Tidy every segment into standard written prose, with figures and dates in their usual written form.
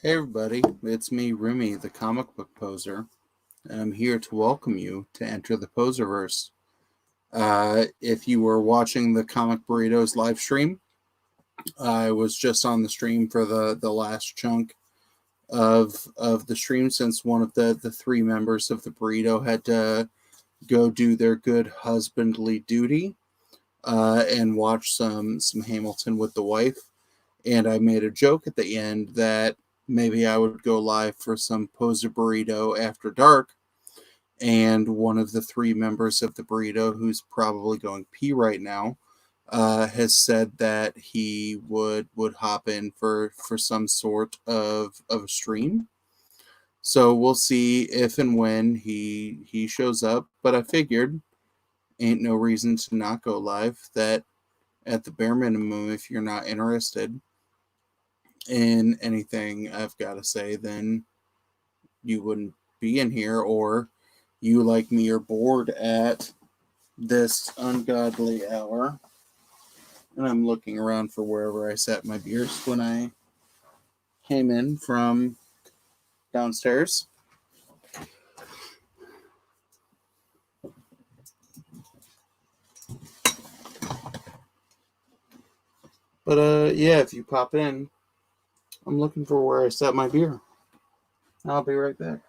Hey everybody, it's me, Rumi, the comic book poser, and I'm here to welcome you to enter the Poserverse. If you were watching the Comic Burritos live stream, I was just on the stream for the last chunk of the stream since one of the three members of the Burrito had to go do their good husbandly duty and watch some Hamilton with the wife. And I made a joke at the end that maybe I would go live for some Poser Burrito after dark. And one of the three members of the Burrito, who's probably going pee right now, has said that he would hop in for some sort of a stream. So we'll see if and when he shows up. But I figured ain't no reason to not go live. That at the bare minimum, if you're not interested in anything I've got to say, then you wouldn't be in here, or you, like me, are bored at this ungodly hour. And I'm looking around for wherever I sat my beers when I came in from downstairs. But yeah, if you pop in, I'm looking for where I set my beer. I'll be right back.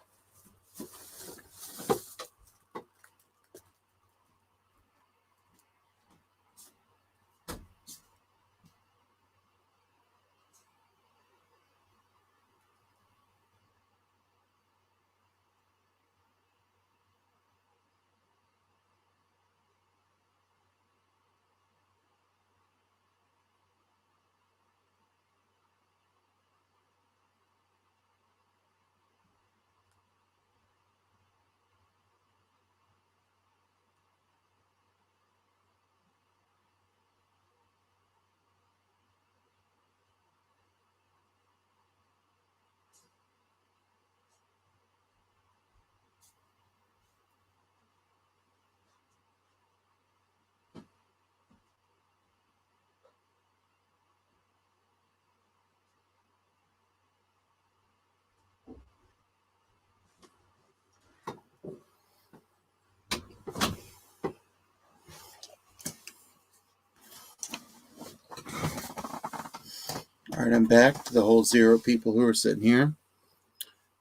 All right, I'm back to the whole 0 people who are sitting here.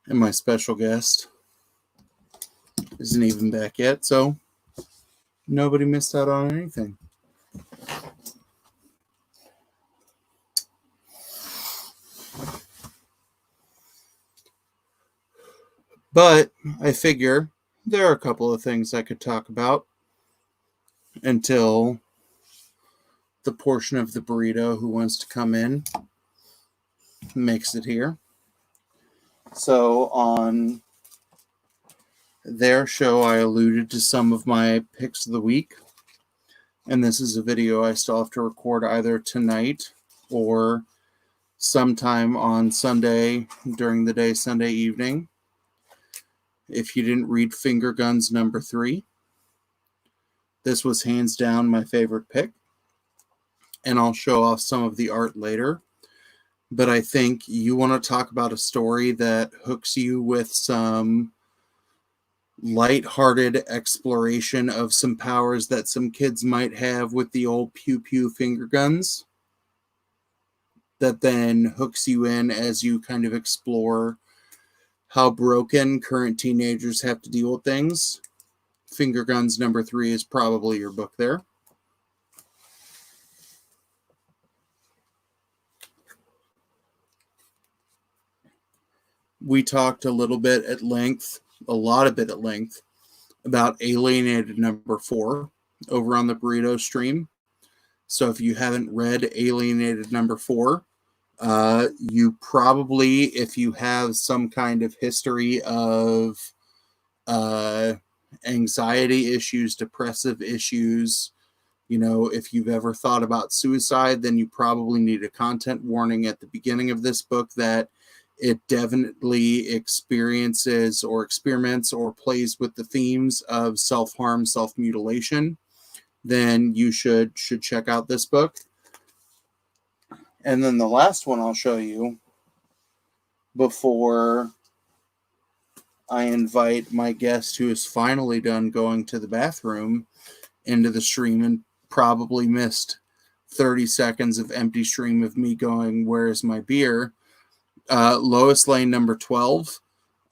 And my special guest isn't even back yet, so nobody missed out on anything. But I figure there are a couple of things I could talk about until the portion of the burrito who wants to come in makes it here. So on their show, I alluded to some of my picks of the week. And this is a video I still have to record either tonight or sometime on Sunday during the day, Sunday evening. If you didn't read Finger Guns number 3, this was hands down my favorite pick. And I'll show off some of the art later. But I think you want to talk about a story that hooks you with some lighthearted exploration of some powers that some kids might have with the old pew-pew finger guns, that then hooks you in as you kind of explore how broken current teenagers have to deal with things. Finger Guns number 3 is probably your book there. We talked a lot of bit at length, about Alienated number 4 over on the Burrito stream. So if you haven't read Alienated number 4, you probably, if you have some kind of history of anxiety issues, depressive issues, if you've ever thought about suicide, then you probably need a content warning at the beginning of this book that it definitely experiences or experiments or plays with the themes of self-harm, self-mutilation. Then you should check out this book. And then the last one I'll show you, before I invite my guest who is finally done going to the bathroom into the stream and probably missed 30 seconds of empty stream of me going, "Where's my beer?" Lois Lane number 12.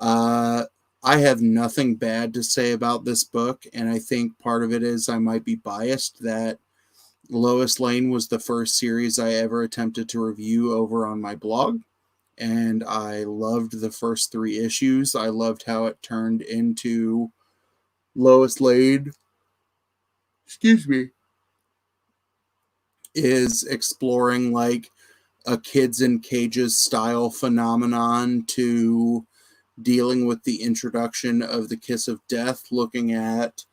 I have nothing bad to say about this book, and I think part of it is I might be biased that Lois Lane was the first series I ever attempted to review over on my blog, and I loved the first 3 issues. I loved how it turned into Lois Lane, is exploring like a kids in cages style phenomenon to dealing with the introduction of the kiss of death, looking at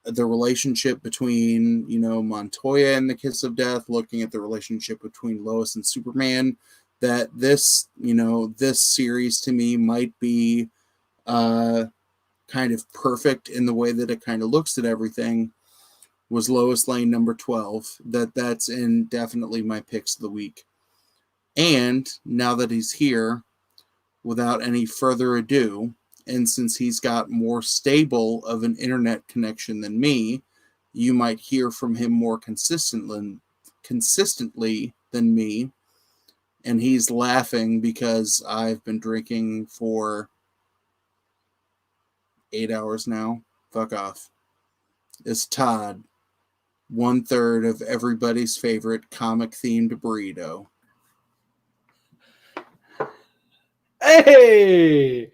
the relationship between, Montoya and the kiss of death, looking at the relationship between Lois and Superman. That this series to me might be kind of perfect in the way that it kind of looks at everything, was Lois Lane number 12. That's in definitely my picks of the week. And now that he's here, without any further ado, and since he's got more stable of an internet connection than me, you might hear from him more consistently than me. And he's laughing because I've been drinking for 8 hours now. Fuck off. It's Todd, 1/3 of everybody's favorite comic-themed burrito. Hey!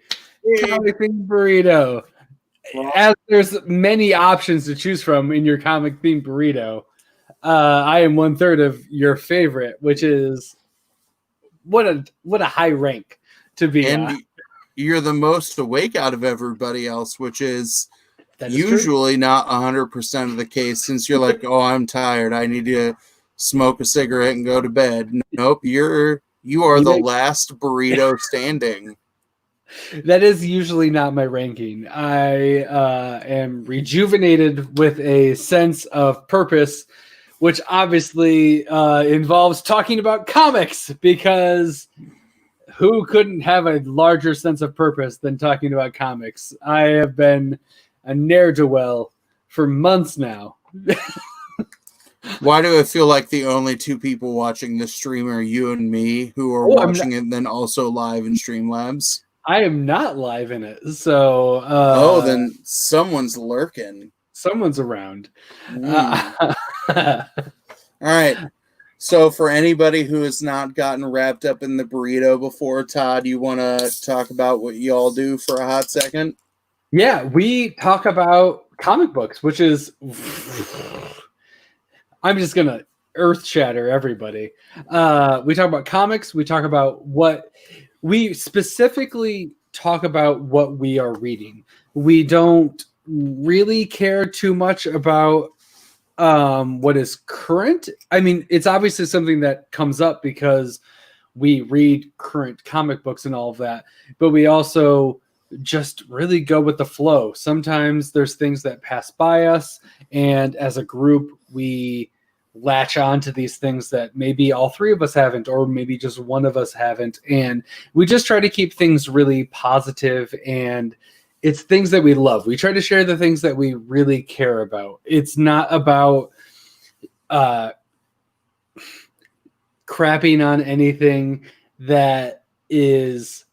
Comic-themed burrito. As there's many options to choose from in your comic-themed burrito, I am 1/3 of your favorite, which is what a high rank to be. And you're the most awake out of everybody else, which is usually true. Not 100% of the case, since you're like, "Oh, I'm tired. I need to smoke a cigarette and go to bed." Nope, you are the last burrito standing. That is usually not my ranking. I am rejuvenated with a sense of purpose, which obviously involves talking about comics, because who couldn't have a larger sense of purpose than talking about comics? I have been a ne'er-do-well for months now. Why do I feel like the only 2 people watching this stream are you and me, who are watching it and then also live in Streamlabs? I am not live in it, so... then someone's lurking. Someone's around. All right. So for anybody who has not gotten wrapped up in the burrito before, Todd, you want to talk about what y'all do for a hot second? Yeah, we talk about comic books, which is... I'm just going to earth shatter everybody. We talk about comics. We talk about we specifically talk about what we are reading. We don't really care too much about what is current. I mean, it's obviously something that comes up because we read current comic books and all of that, but we also just really go with the flow. Sometimes there's things that pass by us, and as a group, we latch on to these things that maybe all 3 of us haven't, or maybe just one of us haven't. And we just try to keep things really positive, and it's things that we love. We try to share the things that we really care about. It's not about crapping on anything that is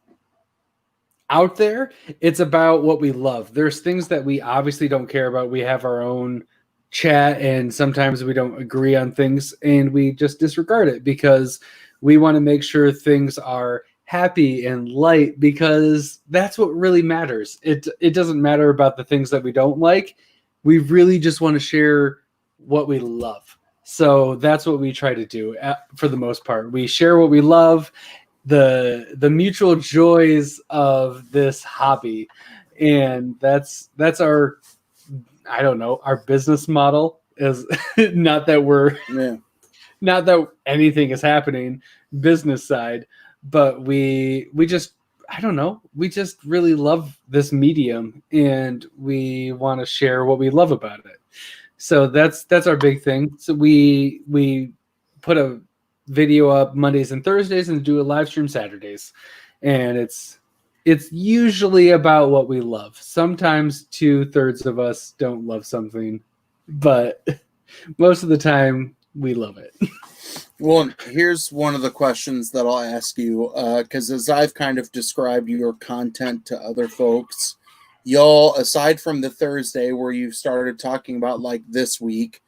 out there. It's about what we love. There's things that we obviously don't care about. We have our own chat, and sometimes we don't agree on things, and we just disregard it because we want to make sure things are happy and light, because that's what really matters. It doesn't matter about the things that we don't like. We really just want to share what we love. So that's what we try to do for the most part. We share what we love, the mutual joys of this hobby, and that's our, I don't know, our business model is not that anything is happening business side, but we just, I don't know, we just really love this medium, and we want to share what we love about it. So that's our big thing. So we put a video up Mondays and Thursdays and do a live stream Saturdays. and it's usually about what we love. Sometimes 2/3 of us don't love something, but most of the time we love it. Well, here's one of the questions that I'll ask you, because as I've kind of described your content to other folks, y'all, aside from the Thursday where you've started talking about like this week,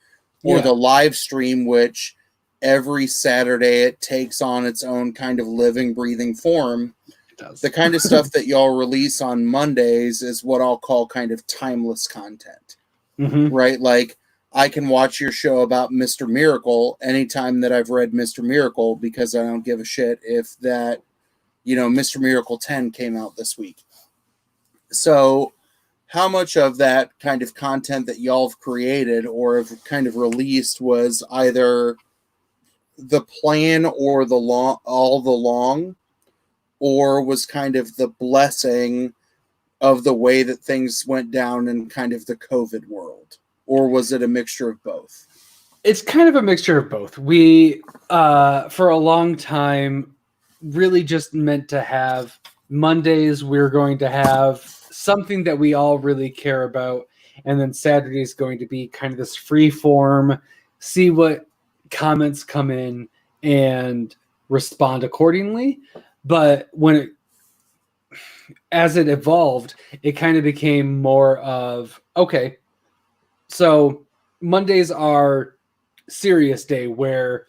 or the live stream, which every Saturday it takes on its own kind of living, breathing form, It does. the kind of stuff that y'all release on Mondays is what I'll call kind of timeless content, right? Like, I can watch your show about Mr. Miracle anytime that I've read Mr. Miracle because I don't give a shit if that, Mr. Miracle 10 came out this week. So how much of that kind of content that y'all have created or have kind of released was either the plan or all the long, or was kind of the blessing of the way that things went down in kind of the COVID world? Or was it a mixture of both? It's kind of a mixture of both. We, for a long time, really just meant to have Mondays. We're going to have something that we all really care about. And then Saturday is going to be kind of this free form, see what comments come in and respond accordingly. But as it evolved, it kind of became more of, okay, so Mondays are serious day where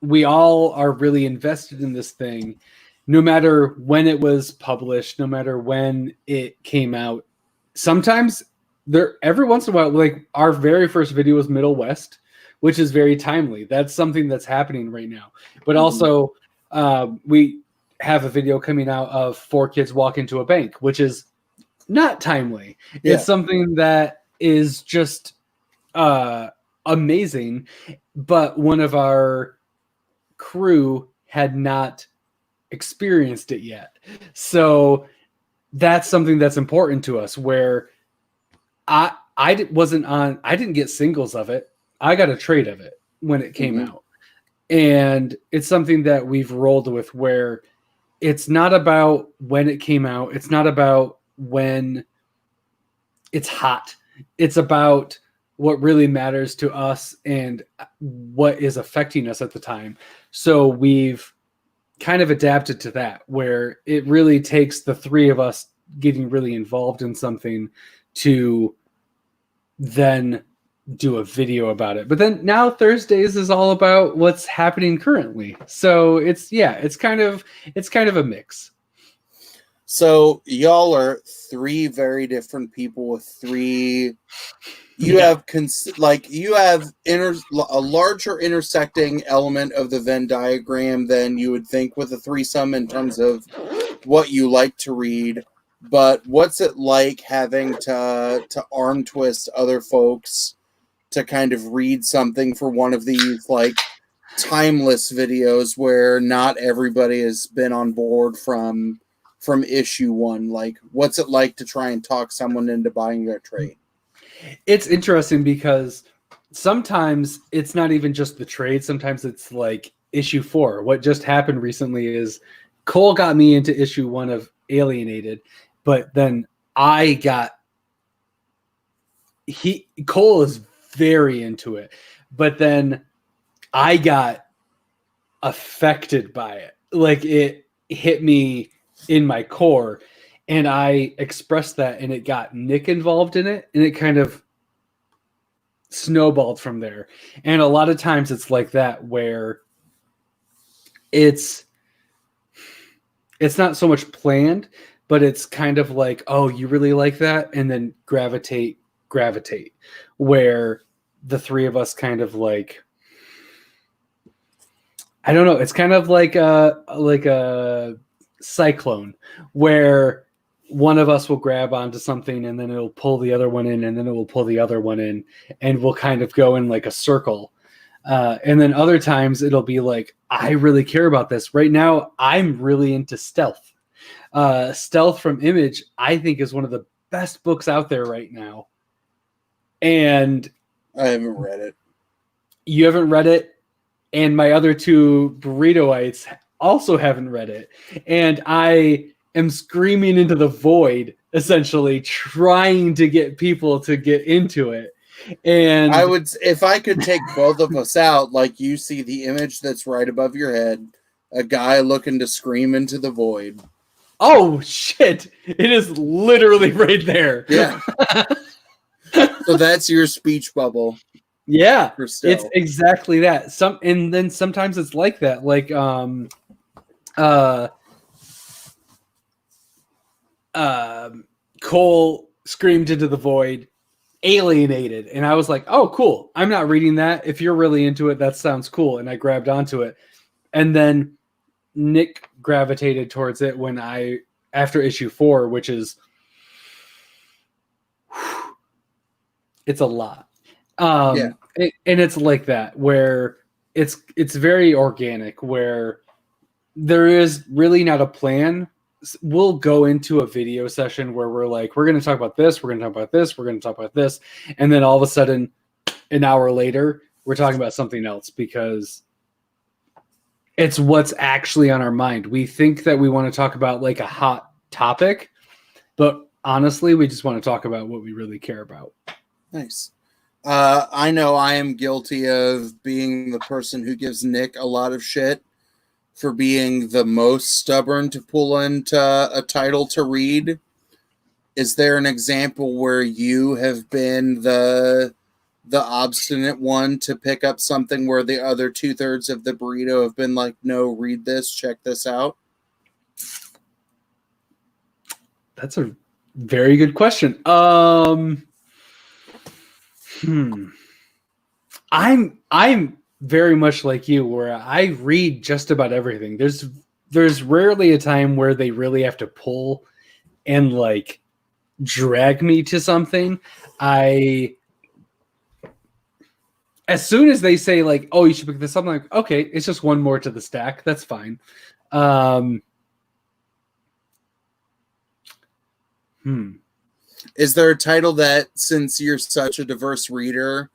we all are really invested in this thing, no matter when it was published, no matter when it came out. Sometimes every once in a while, like our very first video was Middle West, which is very timely. That's something that's happening right now. But also we have a video coming out of 4 kids walk into a bank, which is not timely. Yeah. It's something that is just amazing, but one of our crew had not experienced it yet. So that's something that's important to us, where I didn't get singles of it. I got a trade of it when it came out. And it's something that we've rolled with, where it's not about when it came out. It's not about when it's hot. It's about what really matters to us and what is affecting us at the time. So we've kind of adapted to that, where it really takes the 3 of us getting really involved in something to then do a video about it. But then now Thursdays is all about what's happening currently. So it's kind of a mix. So y'all are 3 very different people with 3. You have a larger intersecting element of the Venn diagram than you would think with a threesome in terms of what you like to read. But what's it like having to arm twist other folks to kind of read something for one of these like timeless videos where not everybody has been on board from issue 1? Like, what's it like to try and talk someone into buying your trade? It's interesting because sometimes it's not even just the trade. Sometimes it's like issue 4. What just happened recently is Cole got me into issue 1 of Alienated, but then Cole is very into it, but then I got affected by it. Like, it hit me in my core, and I expressed that, and it got Nick involved in it, and it kind of snowballed from there. And a lot of times it's like that, where it's not so much planned, but it's kind of like, oh, you really like that, and then gravitate, where the 3 of us kind of like, I don't know, it's kind of like a cyclone, where one of us will grab onto something and then it'll pull the other one in, and then it will pull the other one in, and we'll kind of go in like a circle. And then other times it'll be like, I really care about this. Right now, I'm really into Stealth. Stealth from Image, I think, is one of the best books out there right now. And I haven't read it. You haven't read it? And my other 2 burritoites also haven't read it, and I am screaming into the void, essentially trying to get people to get into it. And I would, if I could take both of us out, like you see the image that's right above your head, a guy looking to scream into the void. oh shit, it is literally right there. Yeah. So that's your speech bubble. Yeah, For still. it's exactly that. And then sometimes it's like that, like Cole screamed into the void, alienated, and I was like, oh cool, I'm not reading that. If you're really into it, that sounds cool, and I grabbed onto it. And then Nick gravitated towards it when after issue 4, which is it's a lot. And it's like that, where it's very organic, where there is really not a plan. We'll go into a video session where we're like, we're going to talk about this, we're going to talk about this, we're going to talk about this, and then all of a sudden, an hour later, we're talking about something else because it's what's actually on our mind. We think that we want to talk about like a hot topic, but honestly, we just want to talk about what we really care about. Nice. I know I am guilty of being the person who gives Nick a lot of shit for being the most stubborn to pull into a title to read. Is there an example where you have been the obstinate one to pick up something where the other 2/3 of the burrito have been like, no, read this, check this out? That's a very good question. I'm very much like you, where I read just about everything. There's rarely a time where they really have to pull and like drag me to something. As soon as they say like, oh, you should pick this up, I'm like, okay, it's just one more to the stack. That's fine. Is there a title that, since you're such a diverse reader,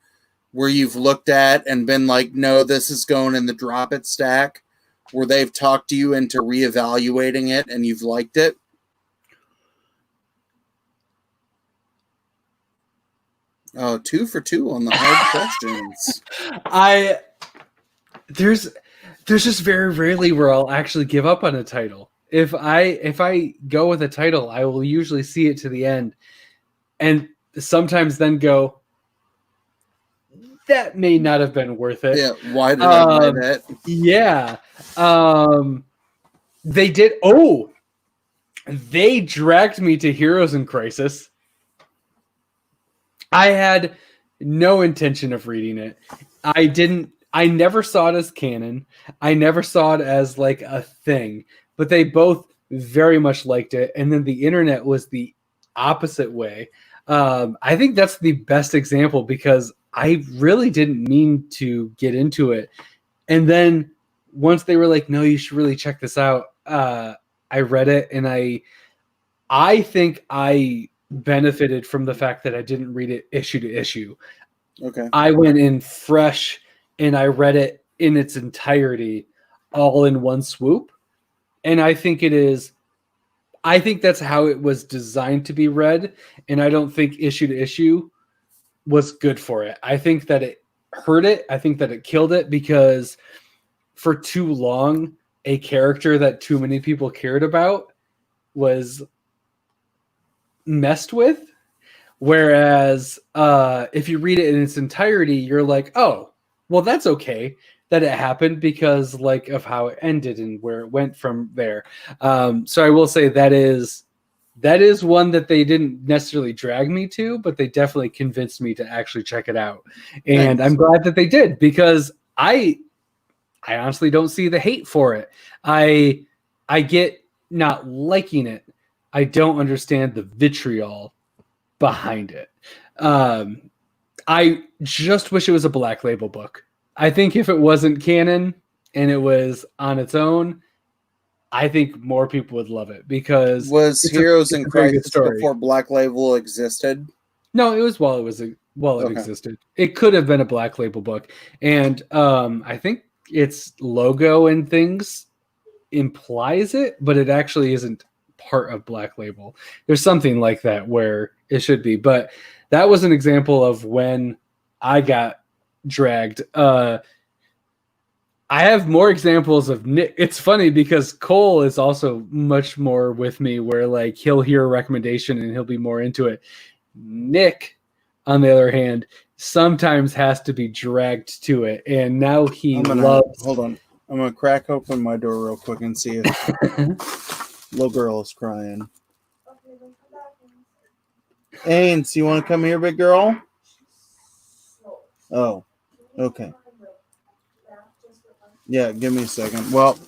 where you've looked at and been like, no, this is going in the drop it stack, where they've talked to you into reevaluating it and you've liked it? Oh, 2 for 2 on the hard questions. There's just very rarely where I'll actually give up on a title. If I go with a title, I will usually see it to the end, and sometimes then go, that may not have been worth it. Yeah, why did I buy that? Yeah. They did. Oh, they dragged me to Heroes in Crisis. I had no intention of reading it. I never saw it as canon. I never saw it as like a thing, but they both very much liked it. And then the internet was the opposite way. I think that's the best example because I really didn't mean to get into it. And then once they were like, no, you should really check this out. I read it, and I think I benefited from the fact that I didn't read it issue to issue. Okay. I went in fresh and I read it in its entirety, all in one swoop. And I think that's how it was designed to be read. And I don't think issue to issue was good for it. I think that it hurt it. I think that it killed it because for too long, a character that too many people cared about was messed with. Whereas if you read it in its entirety, you're like, oh, well, that's okay that it happened because like of how it ended and where it went from there. So I will say that is one that they didn't necessarily drag me to, but they definitely convinced me to actually check it out. And I'm glad that they did, because I honestly don't see the hate for it. I get not liking it. I don't understand the vitriol behind it. I just wish it was a Black Label book. I think if it wasn't canon and it was on its own, I think more people would love it, because was Heroes in Crisis before Black Label existed? No, it was while it existed. It could have been a Black Label book, and I think its logo and things implies it, but it actually isn't part of Black Label. There's something like that where it should be, but that was an example of when I got dragged. I have more examples of Nick. It's funny because Cole is also much more with me, where like he'll hear a recommendation and he'll be more into it. Nick, on the other hand, sometimes has to be dragged to it, and now loves. Hold on, I'm gonna crack open my door real quick and see if little girl is crying. Ains, you want to come here, big girl? Oh, okay. Yeah, give me a second. Well,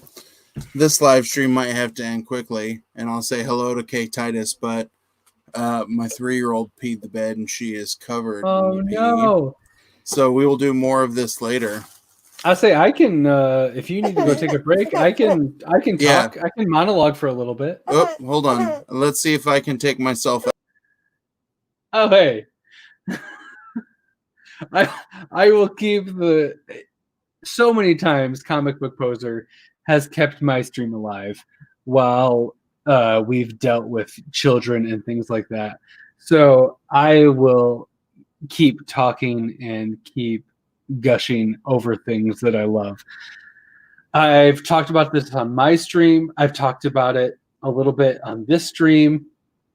this live stream might have to end quickly, and I'll say hello to Kate Titus, but my 3-year-old peed the bed, and she is covered. Oh in pee. no! So we will do more of this later. I say I can. If you need to go take a break, I can talk. Yeah. I can monologue for a little bit. Oh, hold on. Let's see if I can take myself out. Oh hey, I will keep the. So many times, Comic Book Poser has kept my stream alive while we've dealt with children and things like that. So I will keep talking and keep gushing over things that I love. I've talked about this on my stream. I've talked about it a little bit on this stream,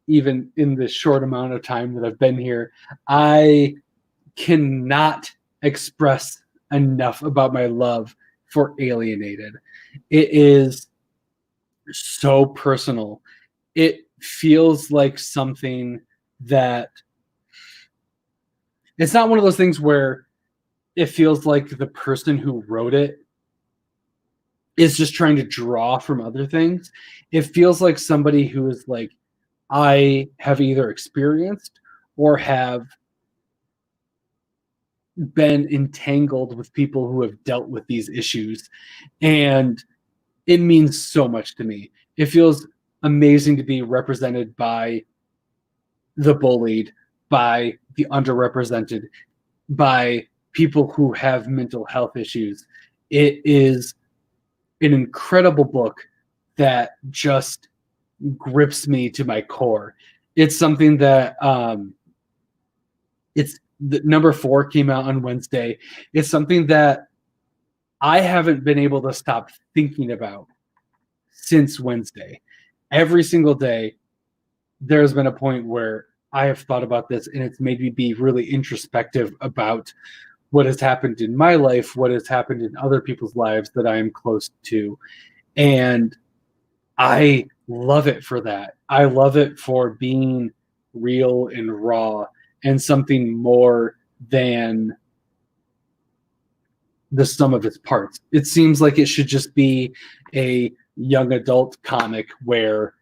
even in the short amount of time that I've been here. I cannot express enough about my love for Alienated. It is so personal. It feels like something that it's not one of those things where it feels like the person who wrote it is just trying to draw from other things. It feels like somebody who is like, I have either experienced or have been entangled with people who have dealt with these issues, and it means so much to me. It feels amazing to be represented by the bullied, by the underrepresented, by people who have mental health issues. It is an incredible book that just grips me to my core. It's something that the number 4 came out on Wednesday. It's something that I haven't been able to stop thinking about since Wednesday. Every single day, there's been a point where I have thought about this, and it's made me be really introspective about what has happened in my life, what has happened in other people's lives that I am close to. And I love it for that. I love it for being real and raw and something more than the sum of its parts. It seems like it should just be a young adult comic where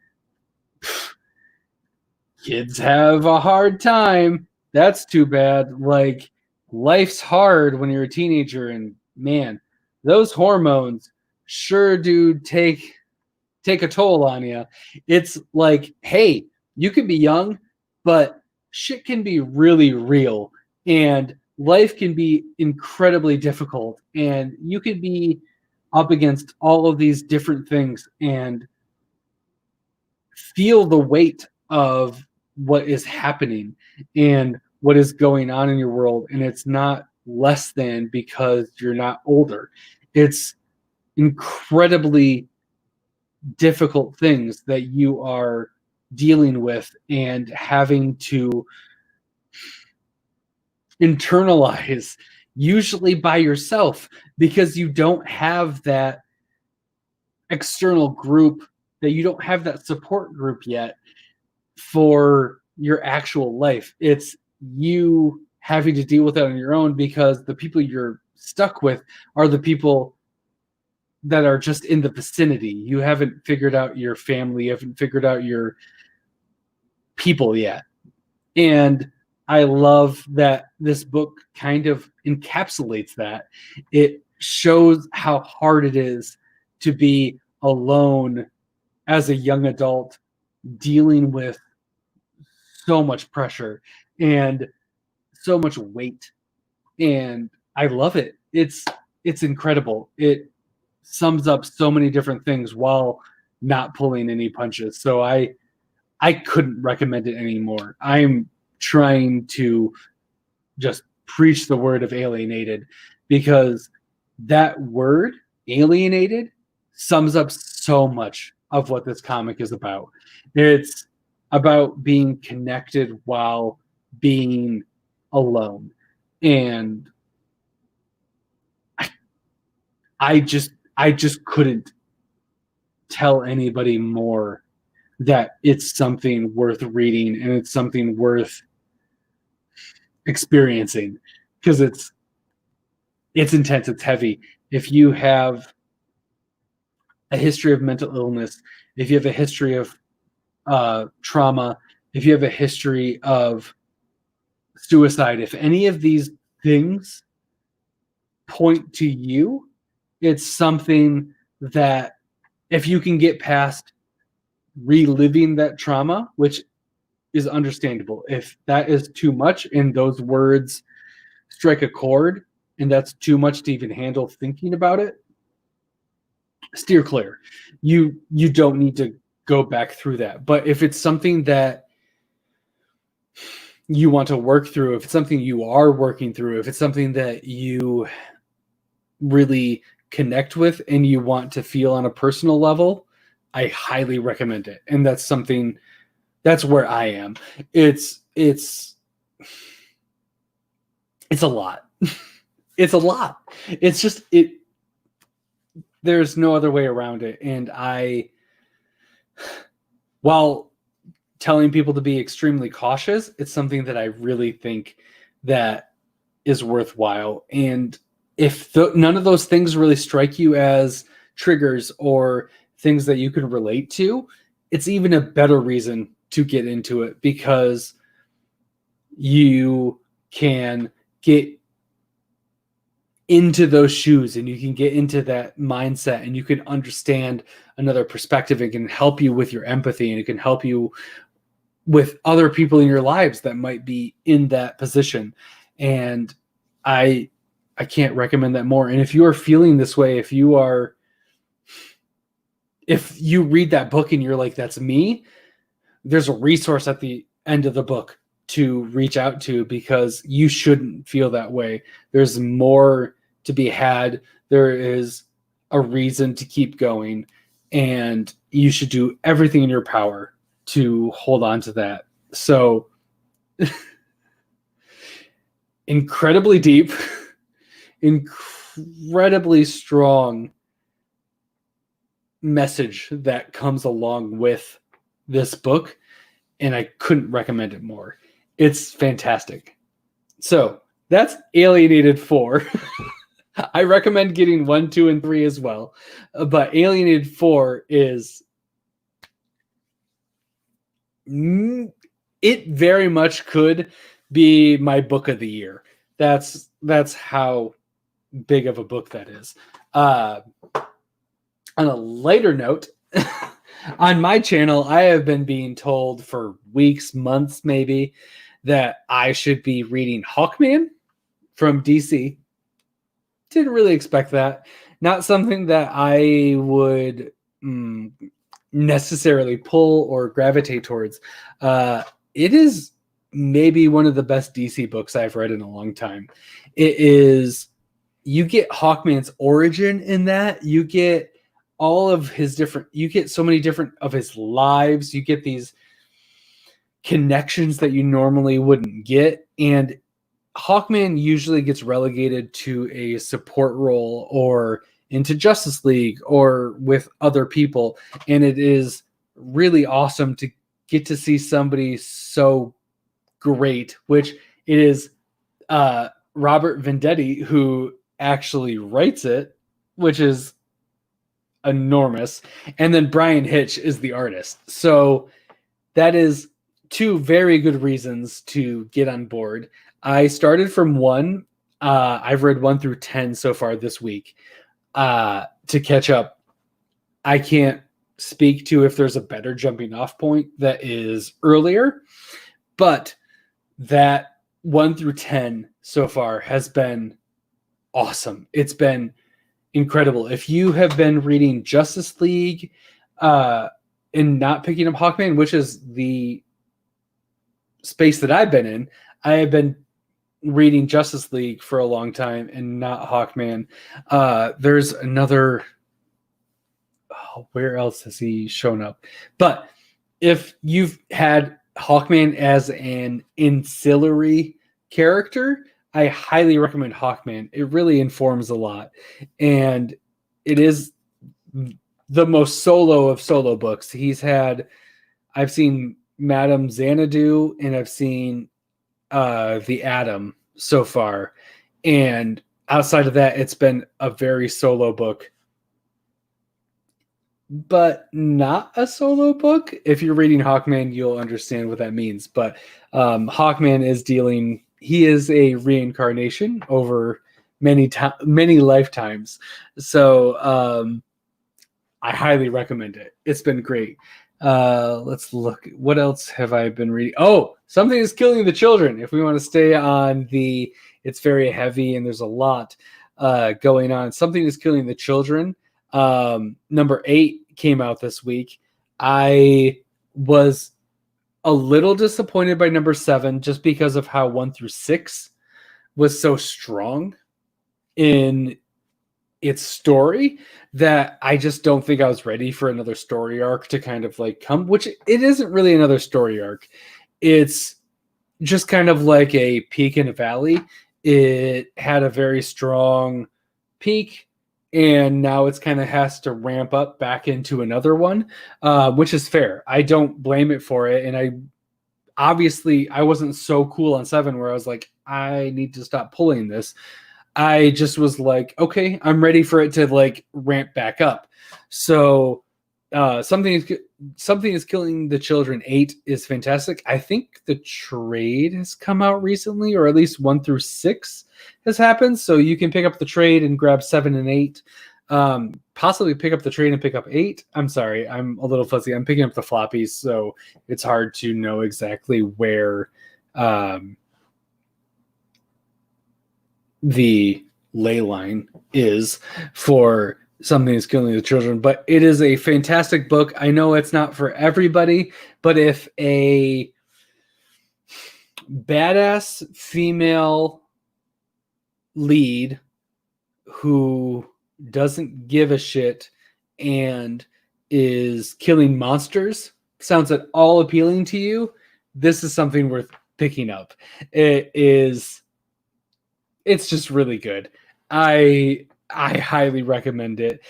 kids have a hard time. That's too bad. Like, life's hard when you're a teenager, and man, those hormones sure do take a toll on you. It's like, hey, you can be young, but shit can be really real, and life can be incredibly difficult, and you could be up against all of these different things and feel the weight of what is happening and what is going on in your world. And it's not less than because you're not older. It's incredibly difficult things that you are dealing with and having to internalize, usually by yourself, because you don't have that external group, that you don't have that support group yet for your actual life. It's you having to deal with that on your own, because the people you're stuck with are the people that are just in the vicinity. You haven't figured out your family, you haven't figured out your people yet. And I love that this book kind of encapsulates that. It shows how hard it is to be alone as a young adult, dealing with so much pressure and so much weight. And I love it. It's incredible. It sums up so many different things while not pulling any punches. So I couldn't recommend it anymore. I'm trying to just preach the word of alienated, because that word alienated sums up so much of what this comic is about. It's about being connected while being alone. And I just couldn't tell anybody more that it's something worth reading and it's something worth experiencing, because it's intense, it's heavy. If you have a history of mental illness, if you have a history of trauma, if you have a history of suicide, if any of these things point to you, it's something that, if you can get past reliving that trauma, which is understandable, if that is too much and those words strike a chord and that's too much to even handle thinking about it, steer clear. You don't need to go back through that. But if it's something that you want to work through, if it's something you are working through, if it's something that you really connect with and you want to feel on a personal level, I highly recommend it. And that's where I am. It's a lot. It's a lot. It's just there's no other way around it. And while telling people to be extremely cautious, it's something that I really think that is worthwhile. And if none of those things really strike you as triggers or things that you can relate to, it's even a better reason to get into it, because you can get into those shoes and you can get into that mindset and you can understand another perspective. It can help you with your empathy, and it can help you with other people in your lives that might be in that position. And I can't recommend that more. And if you are feeling this way, if you read that book and you're like, that's me, there's a resource at the end of the book to reach out to, because you shouldn't feel that way. There's more to be had. There is a reason to keep going, and you should do everything in your power to hold on to that. So incredibly deep, incredibly strong message that comes along with this book, and I couldn't recommend it more. It's fantastic. So that's Alienated 4. I recommend getting 1, 2, and 3 as well. But Alienated 4 is... it very much could be my book of the year. That's how big of a book that is. On a lighter note, on my channel, I have been being told for weeks, months maybe, that I should be reading Hawkman from DC. Didn't really expect that. Not something that I would necessarily pull or gravitate towards. It is maybe one of the best DC books I've read in a long time. It is, you get Hawkman's origin in that. You get all of his different, you get so many different of his lives. You get these connections that you normally wouldn't get. And Hawkman usually gets relegated to a support role or into Justice League or with other people. And it is really awesome to get to see somebody so great, which it is Robert Venditti who actually writes it, which is enormous. And then Brian Hitch is the artist. So that is 2 very good reasons to get on board. I started from 1. I've read 1 through 10 so far this week to catch up. I can't speak to if there's a better jumping off point that is earlier, but that 1 through 10 so far has been awesome. It's been incredible. If you have been reading Justice League and not picking up Hawkman, which is the space that I've been in, I have been reading Justice League for a long time and not Hawkman. There's another. Oh, where else has he shown up? But if you've had Hawkman as an ancillary character, I highly recommend Hawkman. It really informs a lot, and it is the most solo of solo books. I've seen Madame Xanadu, and I've seen the Atom so far, and outside of that, it's been a very solo book, but not a solo book. If you're reading Hawkman, you'll understand what that means. But Hawkman is he is a reincarnation over many lifetimes. So I highly recommend it. It's been great. Let's look. What else have I been reading? Oh, Something is Killing the Children. If we want to stay on it's very heavy and there's a lot going on. Something is Killing the Children. Number 8 came out this week. I was a little disappointed by number 7 just because of how 1 through 6 was so strong in its story that I just don't think I was ready for another story arc to kind of like come, which it isn't really another story arc. It's just kind of like a peak in a valley. It had a very strong peak, and now it's kind of has to ramp up back into another one, which is fair. I don't blame it for it. And I wasn't so cool on 7 where I was like, I need to stop pulling this. I just was like, okay, I'm ready for it to like ramp back up. So Something is Killing the Children 8 is fantastic. I think the trade has come out recently, or at least 1 through 6 has happened. So you can pick up the trade and grab 7 and 8. Possibly pick up the trade and pick up 8. I'm sorry, I'm a little fuzzy. I'm picking up the floppies, so it's hard to know exactly where the ley line is for Something is Killing the Children, but it is a fantastic book. I know it's not for everybody, but if a badass female lead who doesn't give a shit and is killing monsters sounds at all appealing to you, this is something worth picking up. It's just really good. I highly recommend it.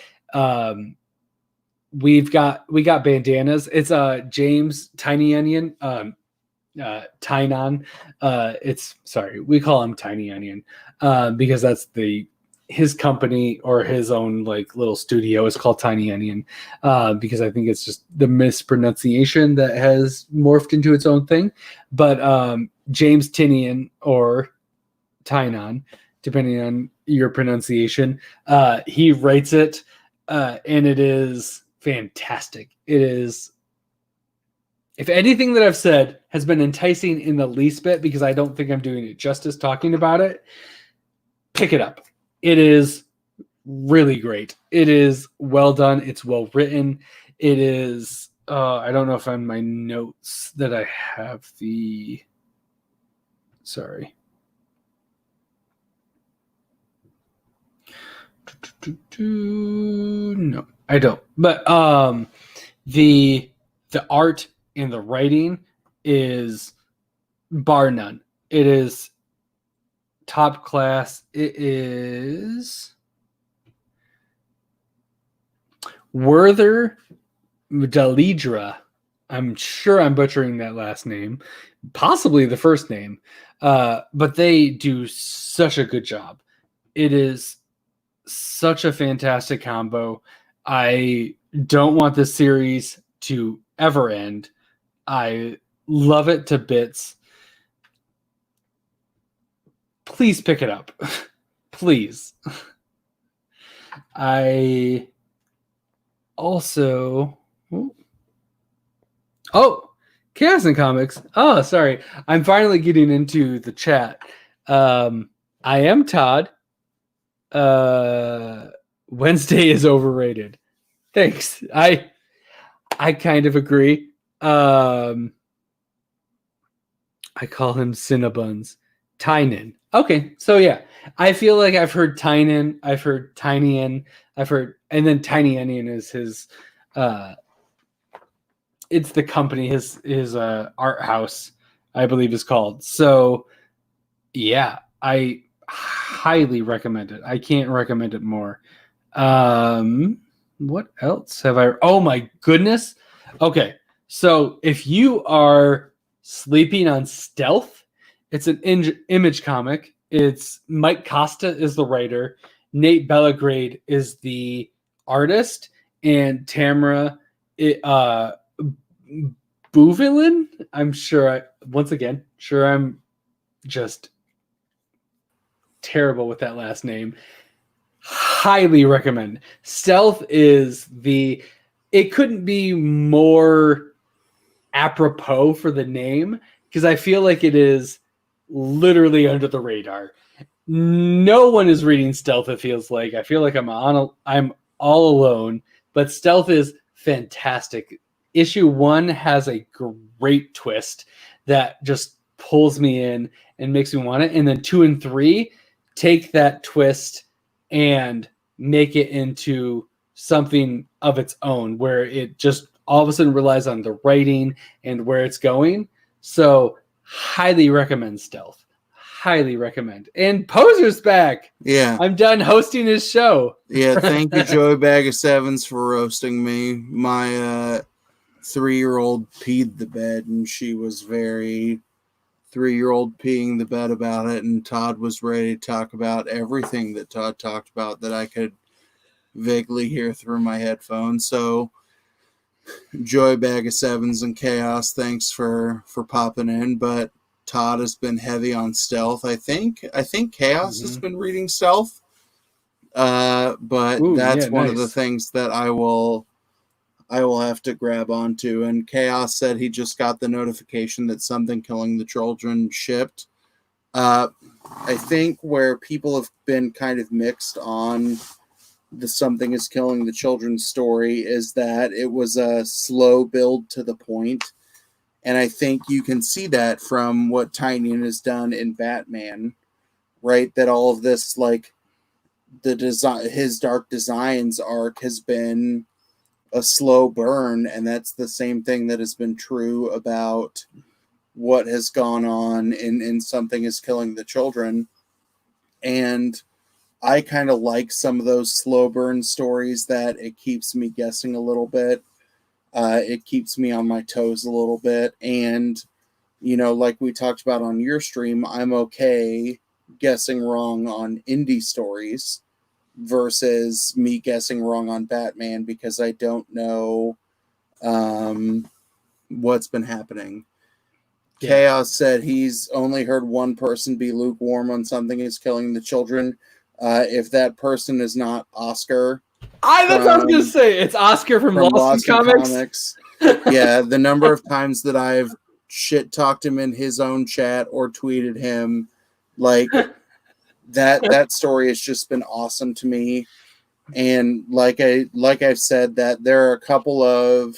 We got bandanas. It's James Tiny Onion, Tynan. We call him Tiny Onion because that's his company, or his own like little studio is called Tiny Onion, because I think it's just the mispronunciation that has morphed into its own thing. But James Tinian, or Tynan, depending on your pronunciation, he writes it, and it is fantastic. It is, if anything that I've said has been enticing in the least bit, because I don't think I'm doing it justice talking about it, pick it up. It is really great. It is well done. It's well written. It is, I don't know if on my notes that I have sorry. No, I don't. But the art and the writing is bar none. It is top class. It is Werther Daliedra. I'm sure I'm butchering that last name, possibly the first name, but they do such a good job. It is such a fantastic combo. I don't want this series to ever end. I love it to bits. Please pick it up. Please. I also... Oh, Chaos and Comics. Oh, sorry. I'm finally getting into the chat. I am Todd. Wednesday is overrated. Thanks. I kind of agree. I call him Cinnabons. Tynan. Okay, so yeah. I feel like I've heard Tynan, I've heard Tinyan, and then Tiny Onion is his it's the company, his art house, I believe is called. So yeah, I highly recommend it. I can't recommend it more. What else have I? Oh my goodness. Okay, so if you are sleeping on Stealth, it's an image comic. It's Mike Costa is the writer, Nate Bellagrade is the artist, and Tamara Buvilin. I'm sure. I'm just terrible with that last name. Highly recommend. Stealth is it couldn't be more apropos for the name, because I feel like it is literally under the radar. No one is reading Stealth, it feels like. I feel like I'm all alone, but Stealth is fantastic. Issue 1 has a great twist that just pulls me in and makes me want it. And then 2 and 3 take that twist and make it into something of its own, where it just all of a sudden relies on the writing and where it's going. So highly recommend Stealth. Highly recommend. And Poser's back. Yeah. I'm done hosting his show. Yeah, thank you, Joey Bag of Sevens, for roasting me. My 3-year-old peed the bed, and she was very 3-year-old peeing the bed about it, and Todd was ready to talk about everything that Todd talked about that I could vaguely hear through my headphones. So, Joey Bag of Sevens and Chaos, thanks for popping in, but Todd has been heavy on Stealth. I think Chaos has been reading Stealth. But that's one of the things that I will have to grab onto. And Chaos said he just got the notification that Something Killing the Children shipped. I think where people have been kind of mixed on the Something is Killing the Children story is that it was a slow build to the point. And I think you can see that from what Tynion has done in Batman, right? That all of this, like, the design, his Dark Designs arc has been a slow burn, and that's the same thing that has been true about what has gone on in Something is Killing the Children. And I kind of like some of those slow burn stories that it keeps me guessing a little bit. It keeps me on my toes a little bit. And, you know, like we talked about on your stream, I'm okay guessing wrong on indie stories versus me guessing wrong on Batman because I don't know what's been happening. Yeah. Chaos said he's only heard one person be lukewarm on Something is Killing the Children. If that person is not Oscar... That's what I was going to say. It's Oscar from Lost Comics. Yeah, the number of times that I've shit-talked him in his own chat or tweeted him, like, that story has just been awesome to me. And like I've said, that there are a couple of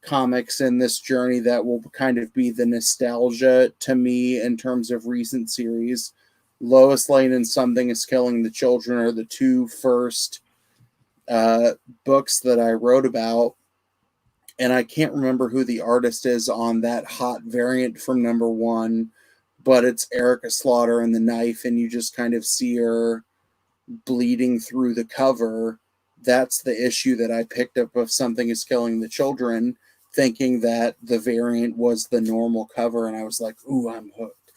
comics in this journey that will kind of be the nostalgia to me in terms of recent series. Lois Lane and Something is Killing the Children are the two first books that I wrote about, and I can't remember who the artist is on that hot variant from number 1, but it's Erica Slaughter and the knife, and you just kind of see her bleeding through the cover. That's the issue that I picked up of Something is Killing the Children, thinking that the variant was the normal cover, and I was like, ooh, I'm hooked.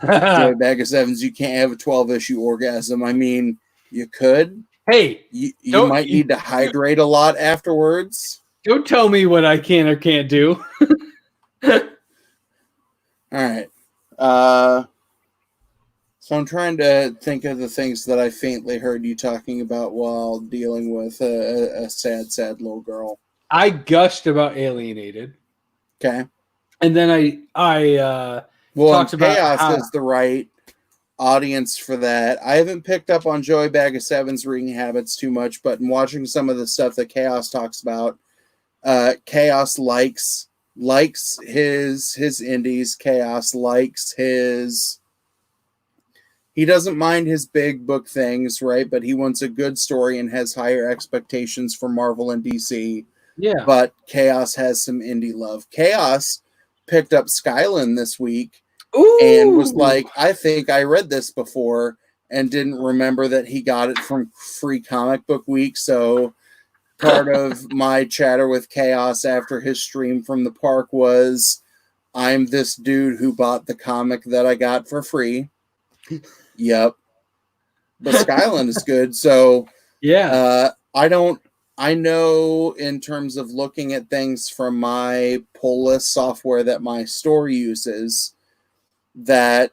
Joy Bag of Sevens, you can't have a 12-issue orgasm. I mean, you could. Hey, you might need to hydrate a lot afterwards. Don't tell me what I can or can't do. All right. So I'm trying to think of the things that I faintly heard you talking about while dealing with a sad, sad little girl. I gushed about Alienated. Okay. And then I well, talked about Chaos is the right audience for that. I haven't picked up on Joey Bag of Seven's reading habits too much, but in watching some of the stuff that Chaos talks about, Chaos likes his indies. Chaos likes his. He doesn't mind his big book things, right? But he wants a good story and has higher expectations for Marvel and DC. Yeah. But Chaos has some indie love. Chaos picked up Skyland this week. Ooh. And was like, I think I read this before and didn't remember that he got it from Free Comic Book Week. So part of my chatter with Chaos after his stream from the park was, I'm this dude who bought the comic that I got for free. Yep. But Skyland is good. So yeah, I know in terms of looking at things from my pull list software that my store uses, that,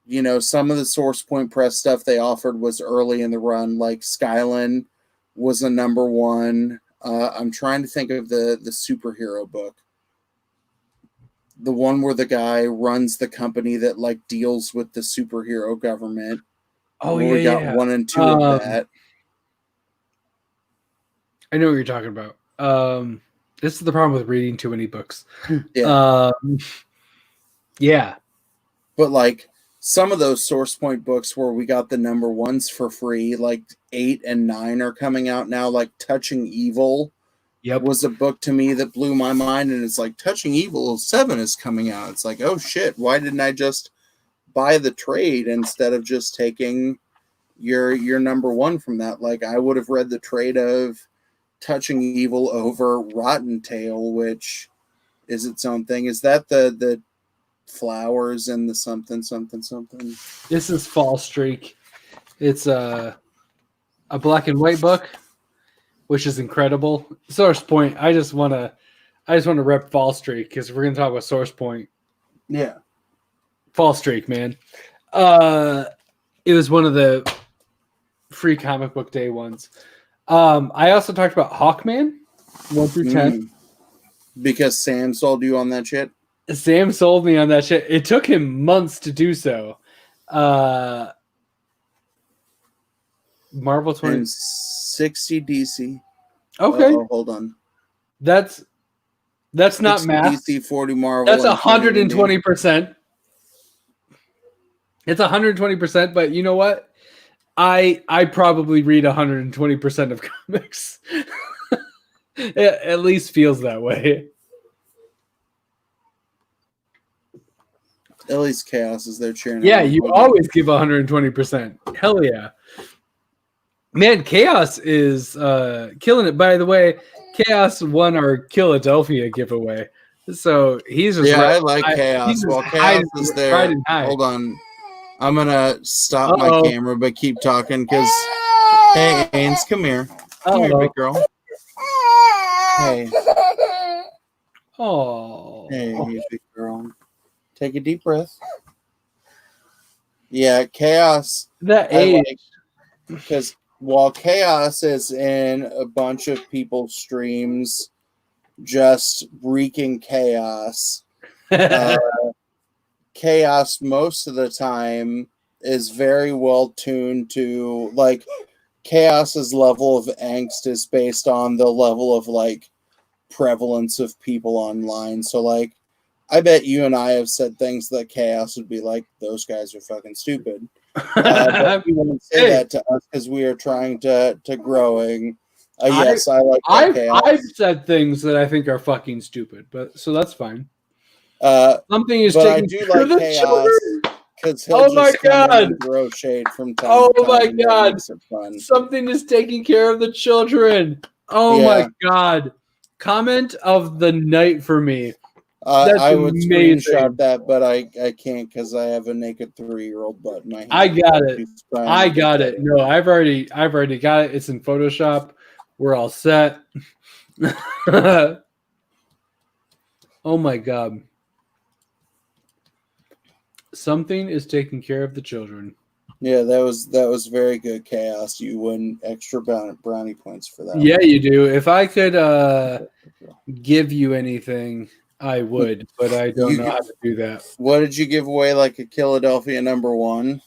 you know, some of the Source Point Press stuff they offered was early in the run, like Skyland was a number one. I'm trying to think of the superhero book. The one where the guy runs the company that like deals with the superhero government. Oh, where yeah, we got yeah. 1 and 2 of that. I know what you're talking about. This is the problem with reading too many books. Yeah. Yeah. But like some of those Source Point books where we got the number ones for free, like 8 and 9 are coming out now. Like Touching Evil was a book to me that blew my mind. And it's like Touching Evil 7 is coming out. It's like, oh shit, why didn't I just buy the trade instead of just taking your number one from that? Like I would have read the trade of Touching Evil over Rotten Tail, which is its own thing. Is that the flowers and the something? This is Fall Streak. It's a black and white book, which is incredible. Source Point. I just want to rep Fall Streak because we're gonna talk about Source Point. Yeah, Fall Streak, man. It was one of the free comic book day ones. I also talked about Hawkman 1 through 10 because Sam sold you on that shit. Sam sold me on that shit. It took him months to do so. Marvel 60 DC. Okay. Oh, hold on. That's not math. DC 40 Marvel. That's 120%. It's 120%, but you know what? I probably read 120% of comics. It at least feels that way. At least Chaos is there cheering. Yeah, you always give 120%. Hell yeah. Man, Chaos is killing it. By the way, Chaos won our Philadelphia giveaway. So he's just I like Chaos. Well, Chaos is there. Hold on. I'm going to stop my camera, but keep talking because, hey, Ains, come here. Come here, big girl. Hey. Oh. Hey, big girl. Take a deep breath. Yeah, Chaos. That age. Because while Chaos is in a bunch of people's streams just wreaking chaos, Chaos most of the time is very well tuned to, like, Chaos's level of angst is based on the level of, like, prevalence of people online. So, like, I bet you and I have said things that Chaos would be like, those guys are fucking stupid. But we won't say that to us because we are trying to growing. Yes, I like Chaos. I've said things that I think are fucking stupid, but so that's fine. Something is taking care of the children. Oh my god! Throw shade from time oh to time. My god! Something is taking care of the children. Oh my god! Comment of the night for me. I would screenshot that, but I can't because I have a naked 3-year-old butt in my hand. I got it. I got it. No, I've already got it. It's in Photoshop. We're all set. Oh my god. Something is taking care of the children. Yeah, that was very good, Chaos. You win extra brownie points for that. Yeah, you do. If I could give you anything, I would, but I don't know how to do that. What did you give away? Like a Philadelphia number 1?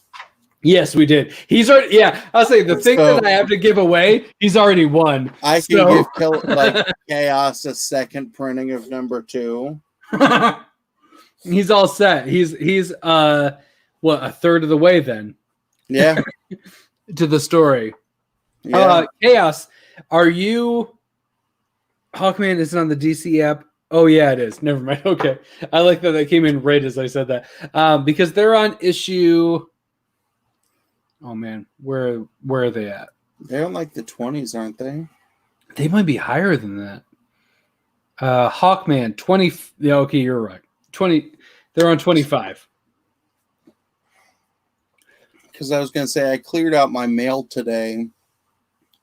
Yes, we did. He's already. Yeah, I'll say the thing So- that I have to give away, he's already won. I So- can give Chaos a second printing of number 2. He's all set. He's what, a third of the way then Yeah. to the story. Yeah. Chaos, are you Hawkman isn't on the DC app? Oh yeah, it is. Never mind. Okay. I like that came in right as I said that. Because they're on issue. Oh man, where are they at? They're in like the 20s, aren't they? They might be higher than that. Hawkman 20. Yeah, okay, you're right. 20. They're on 25. Because I was going to say I cleared out my mail today,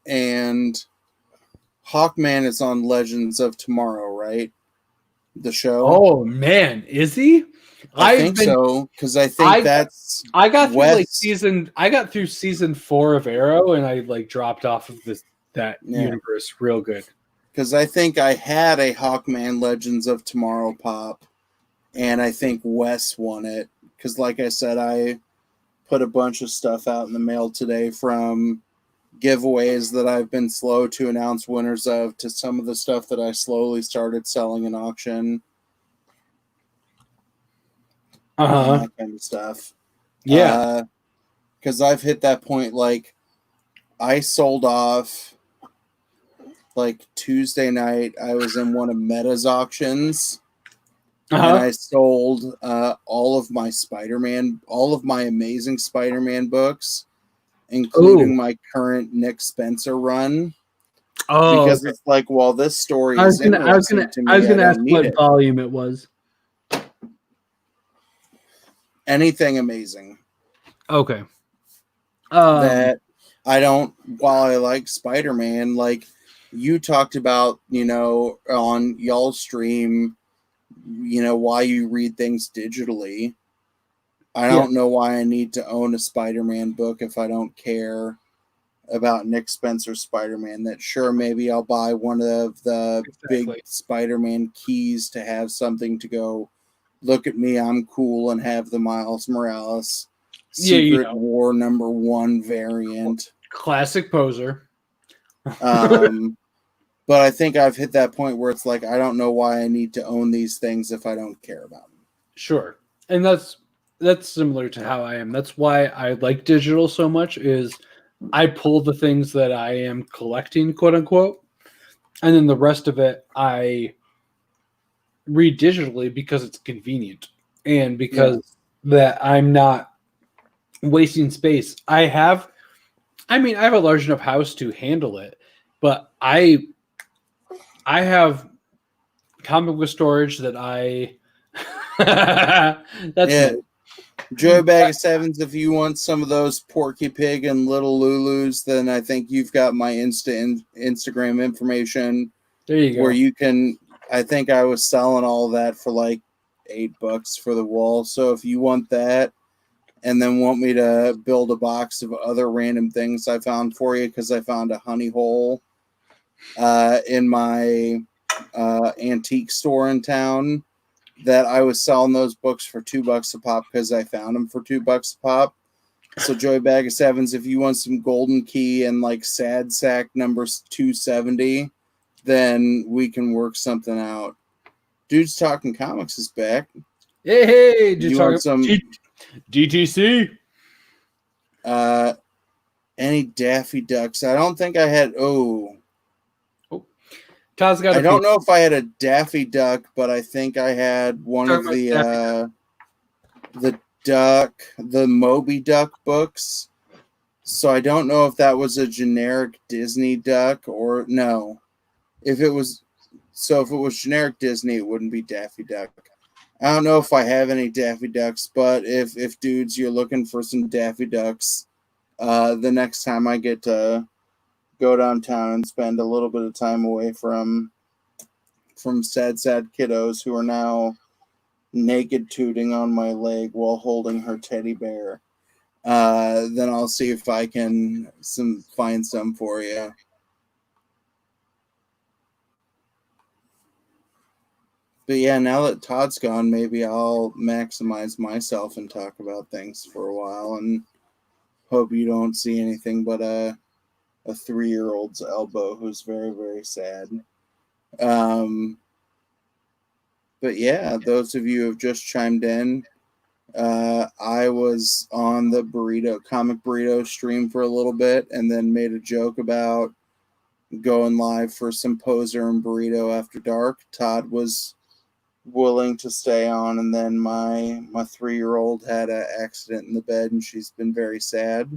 and Hawkman is on Legends of Tomorrow, right? The show. Oh man, is he? I think so, because I think that's I got through West. I got through season 4 of Arrow, and I like dropped off of that universe real good. Because I think I had a Hawkman Legends of Tomorrow pop, and I think Wes won it. Because, like I said, I put a bunch of stuff out in the mail today, from giveaways that I've been slow to announce winners of to some of the stuff that I slowly started selling in auction. That kind of stuff. Yeah. Because I've hit that point, like, I sold off, like, Tuesday night, I was in one of Meta's auctions, and I sold all of my Amazing Spider-Man books, including my current Nick Spencer run. Oh, because it's like, well, this story I was is gonna ask what volume it was. Anything amazing. Okay. That I don't, while I like Spider-Man, like you talked about, on y'all's stream, why you read things digitally. I don't know why I need to own a Spider-Man book if I don't care about Nick Spencer's Spider-Man. That sure, maybe I'll buy one of the big Spider-Man keys to have something to go, look at me, I'm cool, and have the Miles Morales Secret War #1 variant. Classic poser. But I think I've hit that point where it's like, I don't know why I need to own these things if I don't care about them. Sure. And that's similar to how I am. That's why I like digital so much, is I pull the things that I am collecting, quote unquote, and then the rest of it I read digitally because it's convenient and because that I'm not wasting space. I have a large enough house to handle it, but I have comic book storage that I that's Joe Bag of Sevens, if you want some of those Porky Pig and Little Lulus, then I think you've got my Instagram information. There you go. Where you can, I think I was selling all that for like $8 for the wall. So if you want that, and then want me to build a box of other random things I found for you, because I found a honey hole in my antique store in town, that I was selling those books for $2 a pop because I found them for $2 a pop. So Joey Bag of Sevens, if you want some Golden Key and like Sad Sack numbers 270, then we can work something out. Dudes Talking Comics is back. Hey, you want some DTC? Any Daffy Ducks? I don't think I had. Todd's got. I don't know if I had a Daffy Duck, but I think I had one of the Moby Duck books. So I don't know if that was a generic Disney duck or no. If it was generic Disney, it wouldn't be Daffy Duck. I don't know if I have any Daffy Ducks, but if dudes, you're looking for some Daffy Ducks, the next time I get to go downtown and spend a little bit of time away from sad kiddos who are now naked tooting on my leg while holding her teddy bear, then I'll see if I can find some for you. But yeah, now that Todd's gone, maybe I'll maximize myself and talk about things for a while. And Hope you don't see anything but a 3-year-old's elbow who's very, very sad. But yeah, those of you who have just chimed in, I was on the Comic Burrito stream for a little bit and then made a joke about going live for some Poser and Burrito After Dark. Todd was willing to stay on, and then my 3-year-old had an accident in the bed and she's been very sad.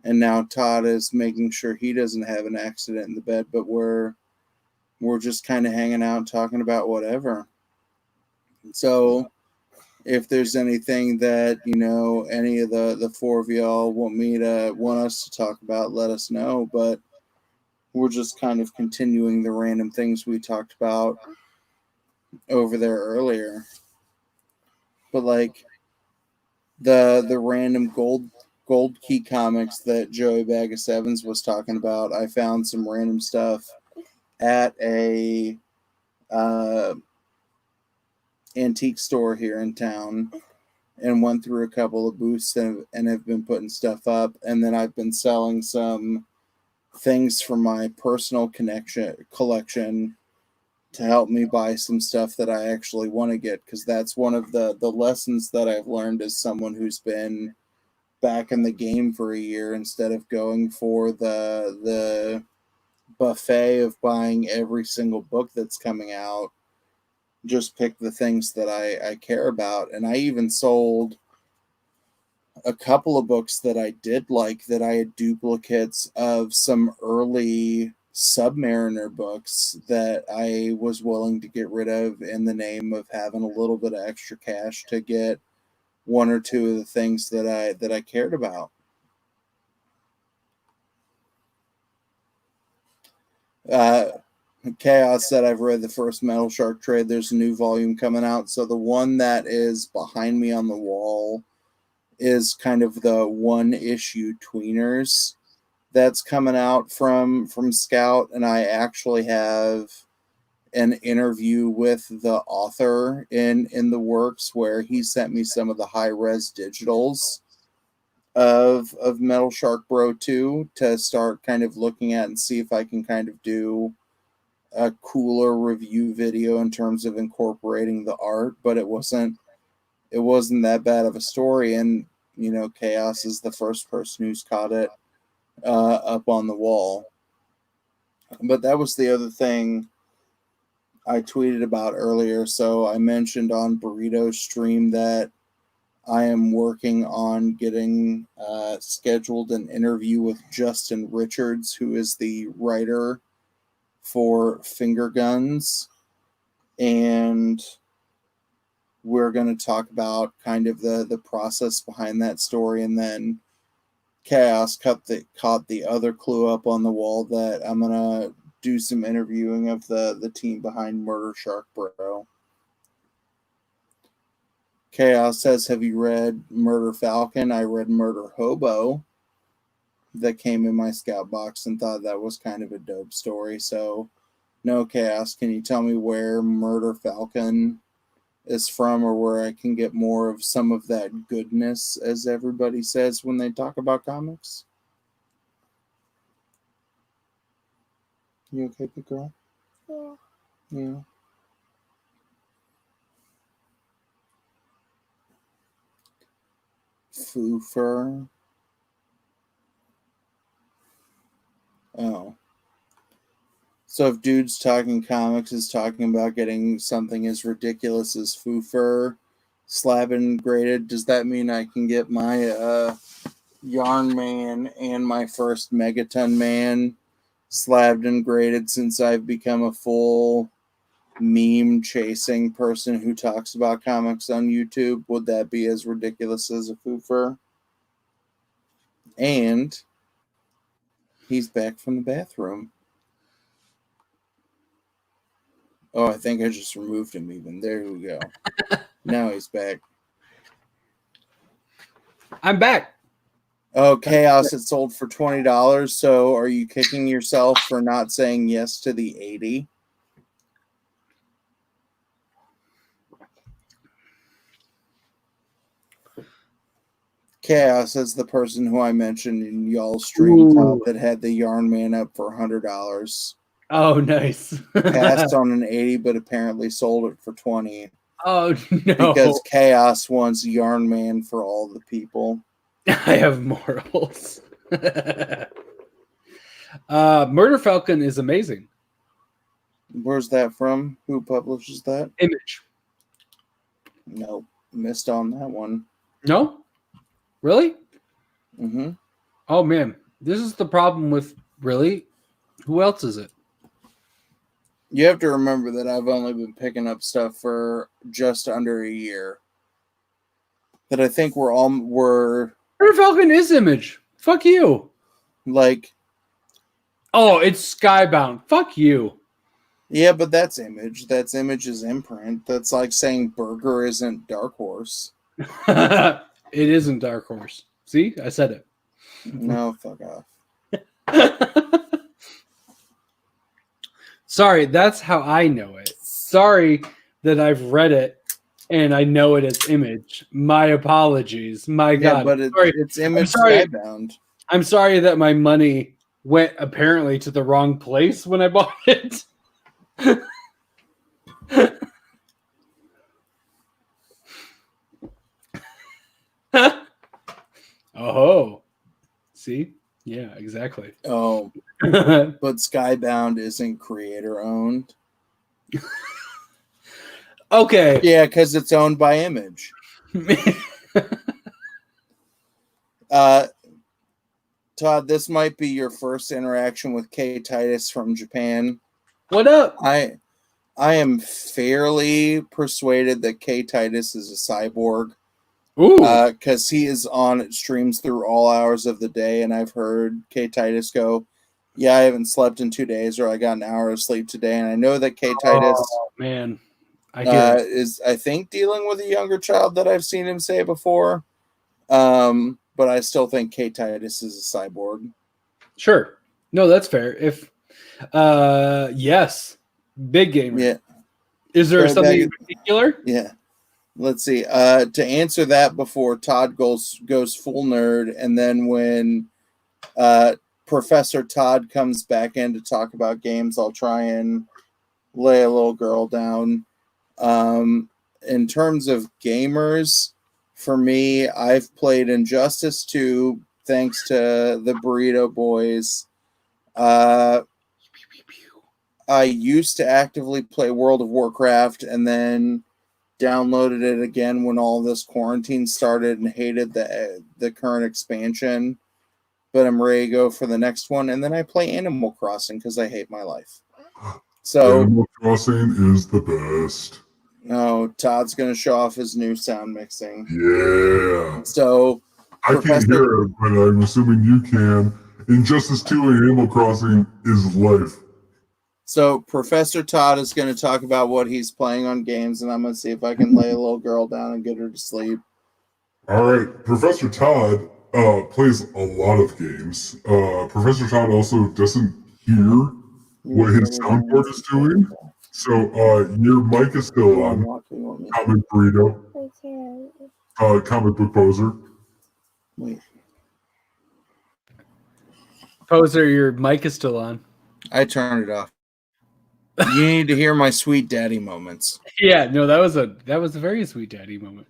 And now Todd is making sure he doesn't have an accident in the bed, but we're just kind of hanging out talking about whatever. So if there's anything that, any of the four of y'all want us to talk about, let us know. But we're just kind of continuing the random things we talked about over there earlier. But like the random gold key comics that Joey Bag of Sevens was talking about, I found some random stuff at a antique store here in town and went through a couple of booths and have been putting stuff up. And then I've been selling some things from my personal collection to help me buy some stuff that I actually want to get, because that's one of the lessons that I've learned as someone who's been back in the game for a year. Instead of going for the buffet of buying every single book that's coming out, just pick the things that I care about. And I even sold a couple of books that I did like, that I had duplicates of some early Submariner books that I was willing to get rid of in the name of having a little bit of extra cash to get one or two of the things that I cared about. Chaos said, I've read the first Metal Shark trade. There's a new volume coming out. So the one that is behind me on the wall is kind of the one issue tweeners that's coming out from Scout. And I actually have an interview with the author in the works, where he sent me some of the high-res digitals of Metal Shark Bro 2 to start kind of looking at and see if I can kind of do a cooler review video in terms of incorporating the art. But it wasn't that bad of a story. And Chaos is the first person who's caught it up on the wall. But that was the other thing I tweeted about earlier. So I mentioned on Burrito's stream that I am working on getting scheduled an interview with Justin Richards, who is the writer for Finger Guns. And we're going to talk about kind of the process behind that story. And then Chaos caught the other clue up on the wall that I'm going to do some interviewing of the team behind Murder Shark Bro. Chaos says, have you read Murder Falcon? I read Murder Hobo that came in my scout box and thought that was kind of a dope story. So no, Chaos, can you tell me where Murder Falcon is from, or where I can get more of some of that goodness, as everybody says when they talk about comics? You okay, big girl? Yeah. Yeah. Foofer. Oh. So if Dudes Talking Comics is talking about getting something as ridiculous as Foofer slab and graded, does that mean I can get my Yarn Man and my first Megaton Man slabbed and graded, since I've become a full meme chasing person who talks about comics on YouTube? Would that be as ridiculous as a Foofer? And he's back from the bathroom. Oh, I think I just removed him even. There we go. Now he's back. I'm back. Oh, Chaos, it sold for $20. So are you kicking yourself for not saying yes to the 80? Chaos is the person who I mentioned in y'all's stream, Todd, Ooh. that had the Yarn Man up for $100. Oh, nice. Passed on an 80, but apparently sold it for 20 Oh, no. because Chaos wants Yarn Man for all the people. I have morals. Murder Falcon is amazing. Where's that from? Who publishes that? Image. Nope, missed on that one. No? Really? Mm-hmm. Oh, man. This is the problem with, really? Who else is it? You have to remember that I've only been picking up stuff for just under a year. That I think were Murder Falcon is Image. Fuck you. like, Oh, it's Skybound. Fuck you. yeah, but that's Image. That's Image's imprint. That's like saying Burger isn't Dark Horse. It isn't Dark Horse. See? I said it. No, fuck off. Sorry, that's how I know it. Sorry that I've read it and I know it as Image. My apologies. My God. Yeah, but it's Image Skybound. I'm sorry that my money went apparently to the wrong place when I bought it. Oh, see? Yeah, exactly. Oh, but Skybound isn't creator owned. Okay. Yeah, because it's owned by Image. Todd, this might be your first interaction with K. Titus from Japan. What up? I am fairly persuaded that K. Titus is a cyborg. Ooh. Because he is on streams through all hours of the day, and I've heard K. Titus go, yeah, I haven't slept in 2 days, or I got an hour of sleep today. And I know that K. Titus man. I is, I think, dealing with a younger child that I've seen him say before. But I still think K. Titus is a cyborg. Sure. No, that's fair. If yes. Big gamer. Yeah. Is there something in particular? Yeah. Let's see. To answer that before Todd goes full nerd, and then when Professor Todd comes back in to talk about games, I'll try and lay a little girl down. In terms of gamers, for me, I've played Injustice 2 thanks to the Burrito Boys. I used to actively play World of Warcraft, and then downloaded it again when all this quarantine started and hated the current expansion. But I'm ready to go for the next one. And then I play Animal Crossing because I hate my life. So Animal Crossing is the best. No, Todd's going to show off his new sound mixing. Yeah. So I can't hear it, but I'm assuming you can. Injustice 2 and Animal Crossing is life. So Professor Todd is going to talk about what he's playing on games, and I'm going to see if I can lay a little girl down and get her to sleep. All right. Professor Todd plays a lot of games. Professor Todd also doesn't hear what his soundboard is doing. So your mic is still on. Comic Burrito. Comic Book Poser. Wait. Poser, your mic is still on. I turned it off. You need to hear my sweet daddy moments. Yeah, no, that was a very sweet daddy moment.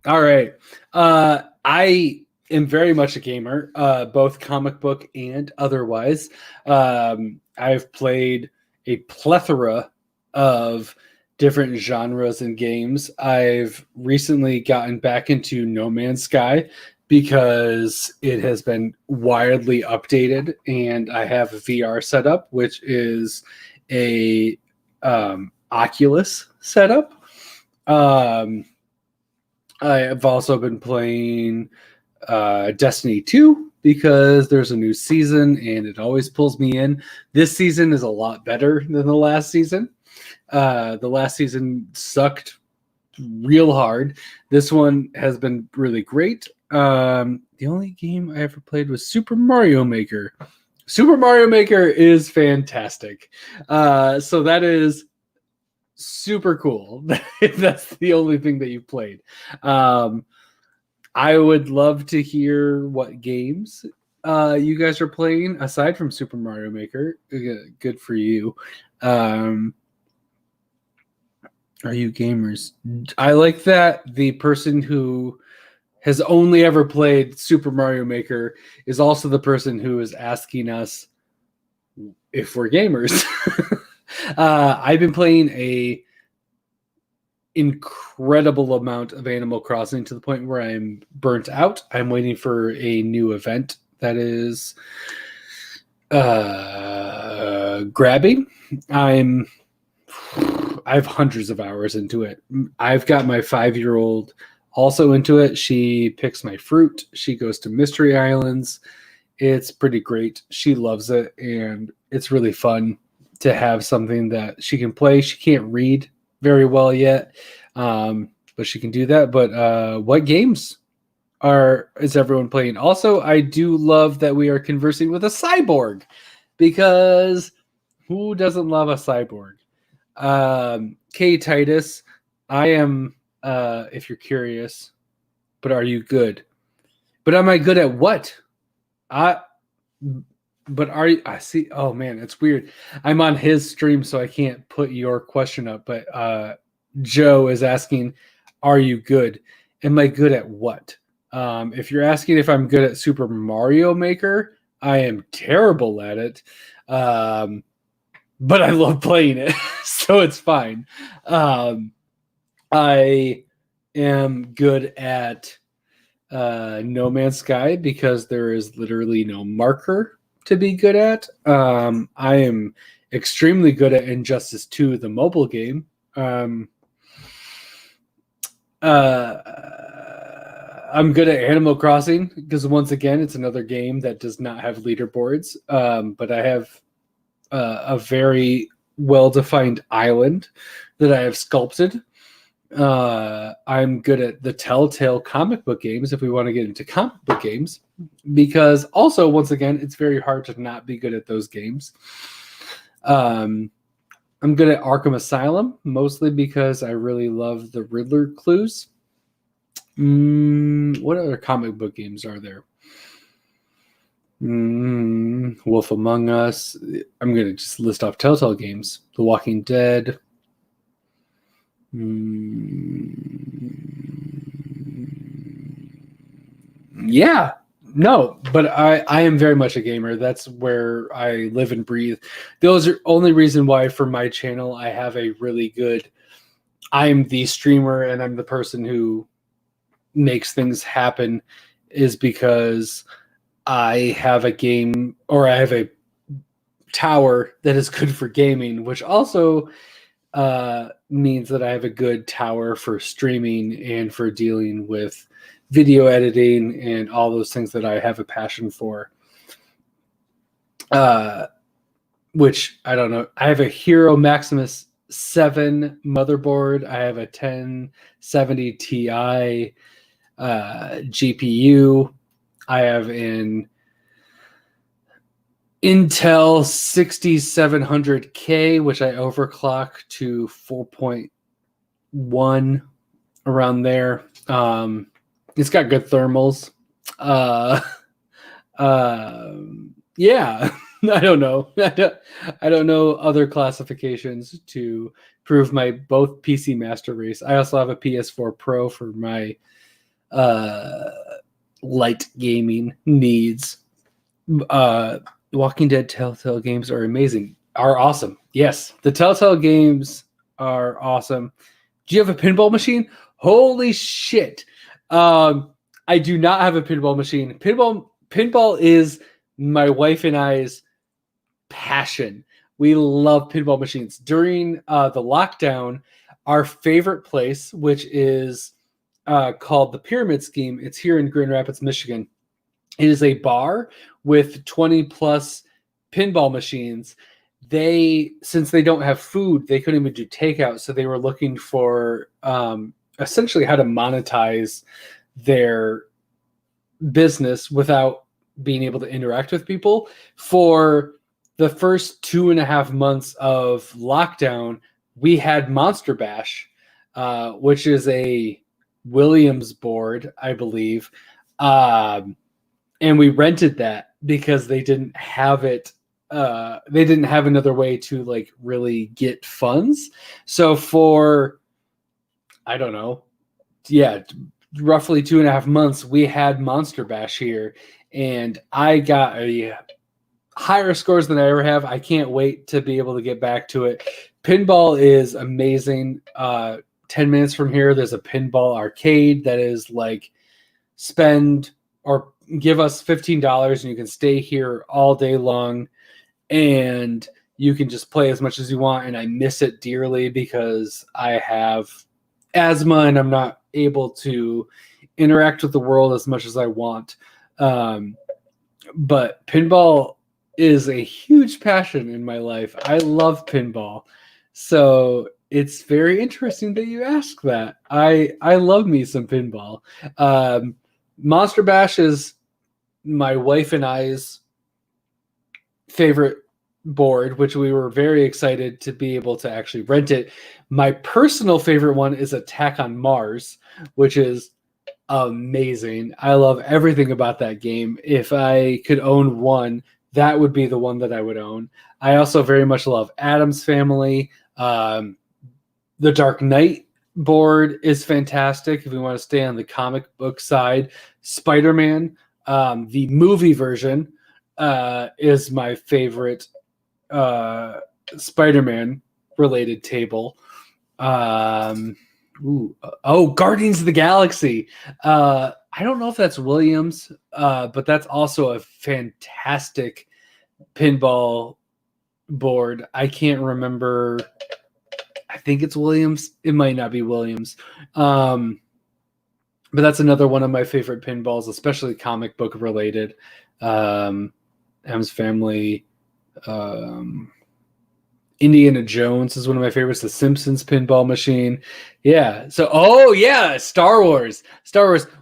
All right. I am very much a gamer, both comic book and otherwise. I've played a plethora of different genres and games. I've recently gotten back into No Man's Sky because it has been wildly updated, and I have a VR setup, which is a Oculus setup. I have also been playing Destiny 2 because there's a new season and it always pulls me in. This season is a lot better than the last season. The last season sucked real hard. This one has been really great. The only game I ever played was Super Mario Maker. Super Mario Maker is fantastic. So that is super cool if that's the only thing that you've played. I would love to hear what games you guys are playing aside from Super Mario Maker. Good for you. Are you gamers? I like that the person who has only ever played Super Mario Maker is also the person who is asking us if we're gamers. I've been playing a incredible amount of Animal Crossing to the point where I'm burnt out. I'm waiting for a new event that is grabbing. I have hundreds of hours into it. I've got my 5-year-old also into it. She picks my fruit. She goes to Mystery Islands. It's pretty great. She loves it, and it's really fun to have something that she can play. She can't read very well yet, but she can do that. But what games is everyone playing? Also, I do love that we are conversing with a cyborg, because who doesn't love a cyborg? K Titus, I am, if you're curious, but are you good? But am I good at what? But are you, I see, oh man, it's weird. I'm on his stream, so I can't put your question up, but Joe is asking, are you good? Am I good at what? If you're asking if I'm good at Super Mario Maker, I am terrible at it. But I love playing it, so it's fine. I am good at No Man's Sky because there is literally no marker to be good at. I am extremely good at Injustice 2, the mobile game. I'm good at Animal Crossing because, once again, it's another game that does not have leaderboards, but I have a very well-defined island that I have sculpted. I'm good at the Telltale comic book games, if we want to get into comic book games, because also, once again, it's very hard to not be good at those games. I'm good at Arkham Asylum, mostly because I really love the Riddler clues. What other comic book games are there? Wolf Among Us. I'm going to just list off Telltale games. The Walking Dead. Yeah. No, but I am very much a gamer. That's where I live and breathe. Those are only reason why for my channel I have a really good, I'm the streamer and I'm the person who makes things happen, is because I have a game, or I have a tower that is good for gaming, which also means that I have a good tower for streaming and for dealing with video editing and all those things that I have a passion for. Which, I don't know. I have a Hero Maximus 7 motherboard. I have a 1070 Ti GPU. I have an Intel 6700K, which I overclock to 4.1 around there. It's got good thermals. Yeah, I don't know. I don't know other classifications to prove my both PC master race. I also have a PS4 Pro for my light gaming needs. Walking Dead Telltale games are amazing. Are awesome. Yes, the Telltale games are awesome. Do you have a pinball machine? Holy shit. I do not have a pinball machine. Pinball is my wife and I's passion. We love pinball machines. During the lockdown, our favorite place, which is called the Pyramid Scheme, it's here in Grand Rapids, Michigan. It is a bar with 20 plus pinball machines. Since they don't have food, they couldn't even do takeout. So they were looking for essentially how to monetize their business without being able to interact with people. For the first 2.5 months of lockdown, we had Monster Bash, which is a Williams board, I believe. And we rented that because they didn't have it. They didn't have another way to like really get funds. So for, I don't know, roughly 2.5 months, we had Monster Bash here, and I got a higher scores than I ever have. I can't wait to be able to get back to it. Pinball is amazing. 10 minutes from here, there's a pinball arcade that is like spend or give us $15 and you can stay here all day long and you can just play as much as you want. And I miss it dearly because I have asthma and I'm not able to interact with the world as much as I want. But pinball is a huge passion in my life. I love pinball. So it's very interesting that you ask that. I love me some pinball. Monster Bash is my wife and I's favorite board, which we were very excited to be able to actually rent it. My personal favorite one is Attack on Mars, which is amazing. I love everything about that game. If I could own one, that would be the one that I would own. I also very much love Addams Family. The Dark Knight board is fantastic if we want to stay on the comic book side. Spider-Man, the movie version, is my favorite Spider-Man related table. Guardians of the Galaxy. I don't know if that's Williams, but that's also a fantastic pinball board. I can't remember. I think it's Williams. It might not be Williams. But that's another one of my favorite pinballs, especially comic book related. Addams Family. Indiana Jones is one of my favorites. The Simpsons pinball machine. Yeah. So, Star Wars.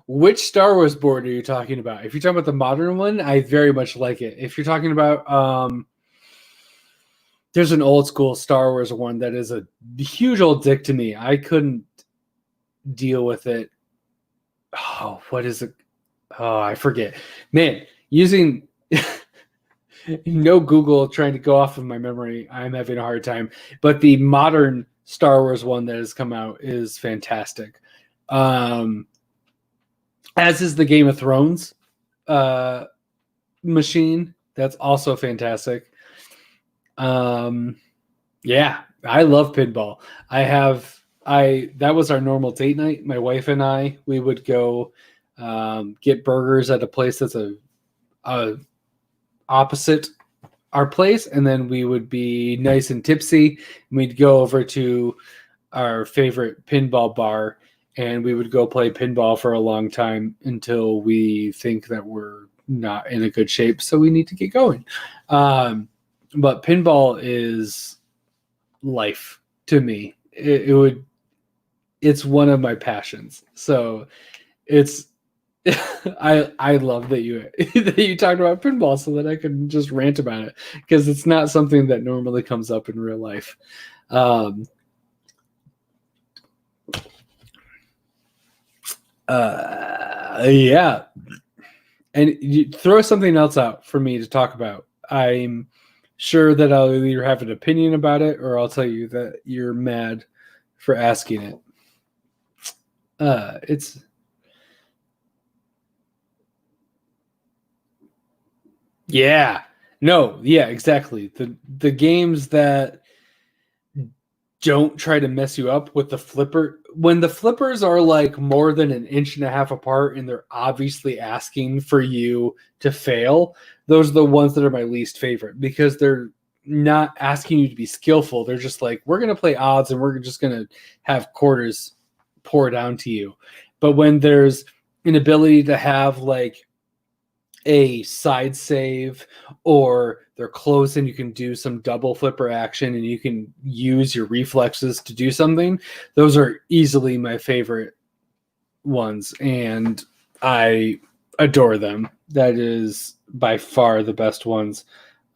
Which Star Wars board are you talking about? If you're talking about the modern one, I very much like it. If you're talking about, there's an old school Star Wars one that is a huge old dick to me. I couldn't deal with it. Oh, what is it? Oh, I forget. Man, using no Google, trying to go off of my memory, I'm having a hard time. But the modern Star Wars one that has come out is fantastic. As is the Game of Thrones machine. That's also fantastic. Yeah, I love pinball. That was our normal date night. My wife and I, we would go get burgers at a place that's a opposite our place, and then we would be nice and tipsy, and we'd go over to our favorite pinball bar, and we would go play pinball for a long time until we think that we're not in a good shape, so we need to get going. But pinball is life to me. It's one of my passions. So it's I love that you talked about pinball so that I can just rant about it, because it's not something that normally comes up in real life. Yeah. And you throw something else out for me to talk about. I'm sure that I'll either have an opinion about it or I'll tell you that you're mad for asking it. Exactly. The games that don't try to mess you up with the flipper. When the flippers are like more than 1.5 inches apart and they're obviously asking for you to fail, those are the ones that are my least favorite, because they're not asking you to be skillful. They're just like, we're going to play odds and we're just going to have quarters pour down to you. But when there's an ability to have like a side save, or they're close and you can do some double flipper action and you can use your reflexes to do something, those are easily my favorite ones, and I adore them. That is by far the best ones.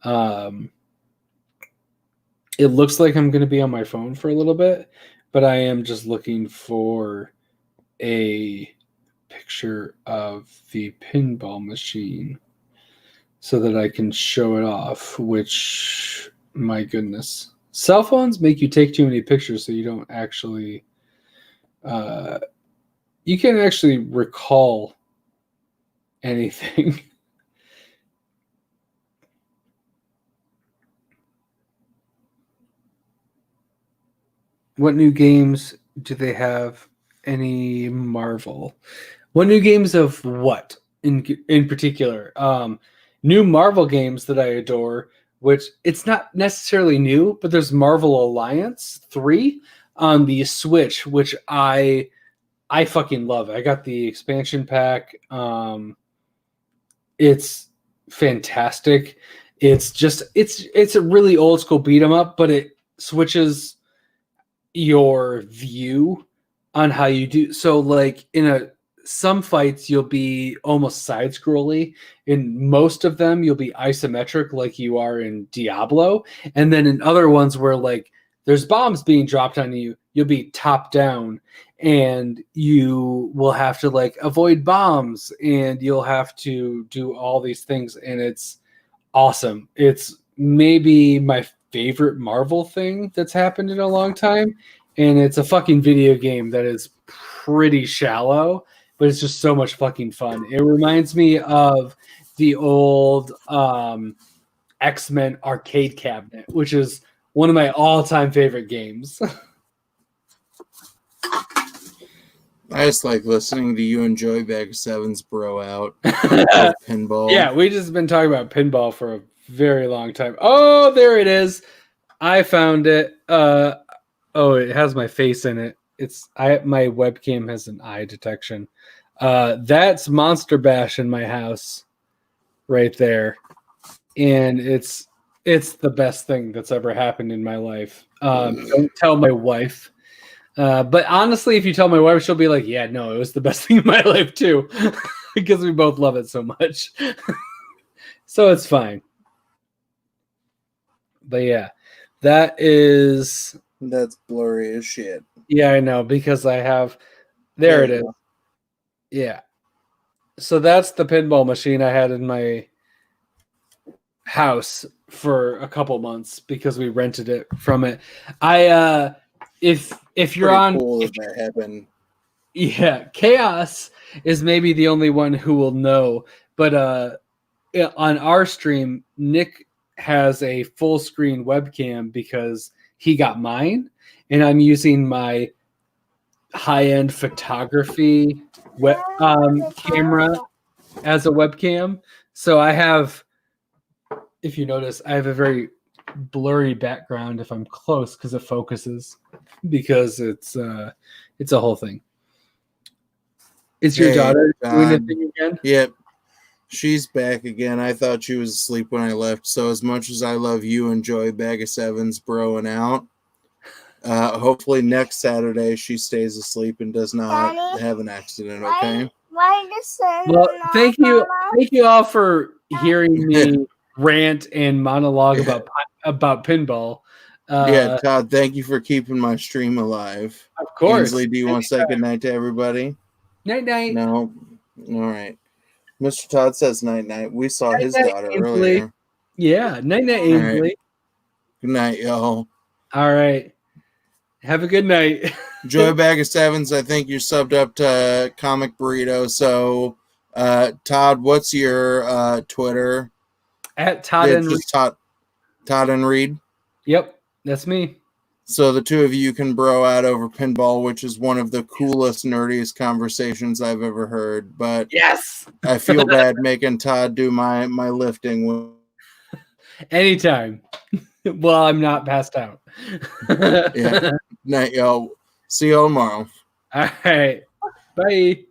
It looks like I'm going to be on my phone for a little bit, but I am just looking for a picture of the pinball machine so that I can show it off, which, my goodness. Cell phones make you take too many pictures so you don't actually... you can't actually recall anything. What new games do they have? Any Marvel? What new games of what in particular? New Marvel games that I adore, which it's not necessarily new, but there's Marvel Alliance 3 on the Switch, which I fucking love. I got the expansion pack. It's fantastic. It's a really old school beat 'em up, but it switches your view on how you do. So like some fights you'll be almost side scrolly. In most of them you'll be isometric like you are in Diablo. And then in other ones where like there's bombs being dropped on you, you'll be top down and you will have to like avoid bombs and you'll have to do all these things, and it's awesome. It's maybe my favorite Marvel thing that's happened in a long time, and it's a fucking video game that is pretty shallow, but it's just so much fucking fun. It reminds me of the old X-Men arcade cabinet, which is one of my all-time favorite games. I just like listening to you and Joey Bag Sevens bro out pinball. Yeah, we just been talking about pinball for a very long time. Oh, there it is. I found it. It has my face in it. My webcam has an eye detection. That's Monster Bash in my house right there. And it's the best thing that's ever happened in my life. Don't tell my wife. But honestly, if you tell my wife, she'll be like, yeah, no, it was the best thing in my life too. Because we both love it so much. So it's fine. But yeah, that's blurry as shit. Yeah, I know, because I have... There it is. Yeah. So that's the pinball machine I had in my house for a couple months because we rented it from it. If you're on... Cool if that happened. Yeah, Chaos is maybe the only one who will know. But on our stream, Nick has a full screen webcam because he got mine, and I'm using my high-end photography camera as a webcam. So I have, if you notice, I have a very blurry background if I'm close because it focuses, because it's a whole thing. Is your daughter doing the thing again? Yep. She's back again. I thought she was asleep when I left. So as much as I love you and Joey Bag of Sevens broing out, hopefully next Saturday she stays asleep and does not have an accident, okay? Well, thank you all for hearing me rant and monologue about pinball. Yeah, Todd, thank you for keeping my stream alive. Of course. Ainsley, do you want to say goodnight to everybody? Night-night. No? All right. Mr. Todd says night-night. We saw his daughter earlier. Yeah, night-night, Ainsley. Right. Good night, y'all. All right. Have a good night. Joy Bag of Sevens, I think you're subbed up to Comic Burrito. So, Todd, what's your Twitter? At Todd and Reed. Todd and Reed? Yep, that's me. So the two of you can bro out over pinball, which is one of the coolest, nerdiest conversations I've ever heard. But yes, I feel bad making Todd do my lifting. Anytime. Well, I'm not passed out. Yeah. Night, y'all. See y'all tomorrow. All right. Bye.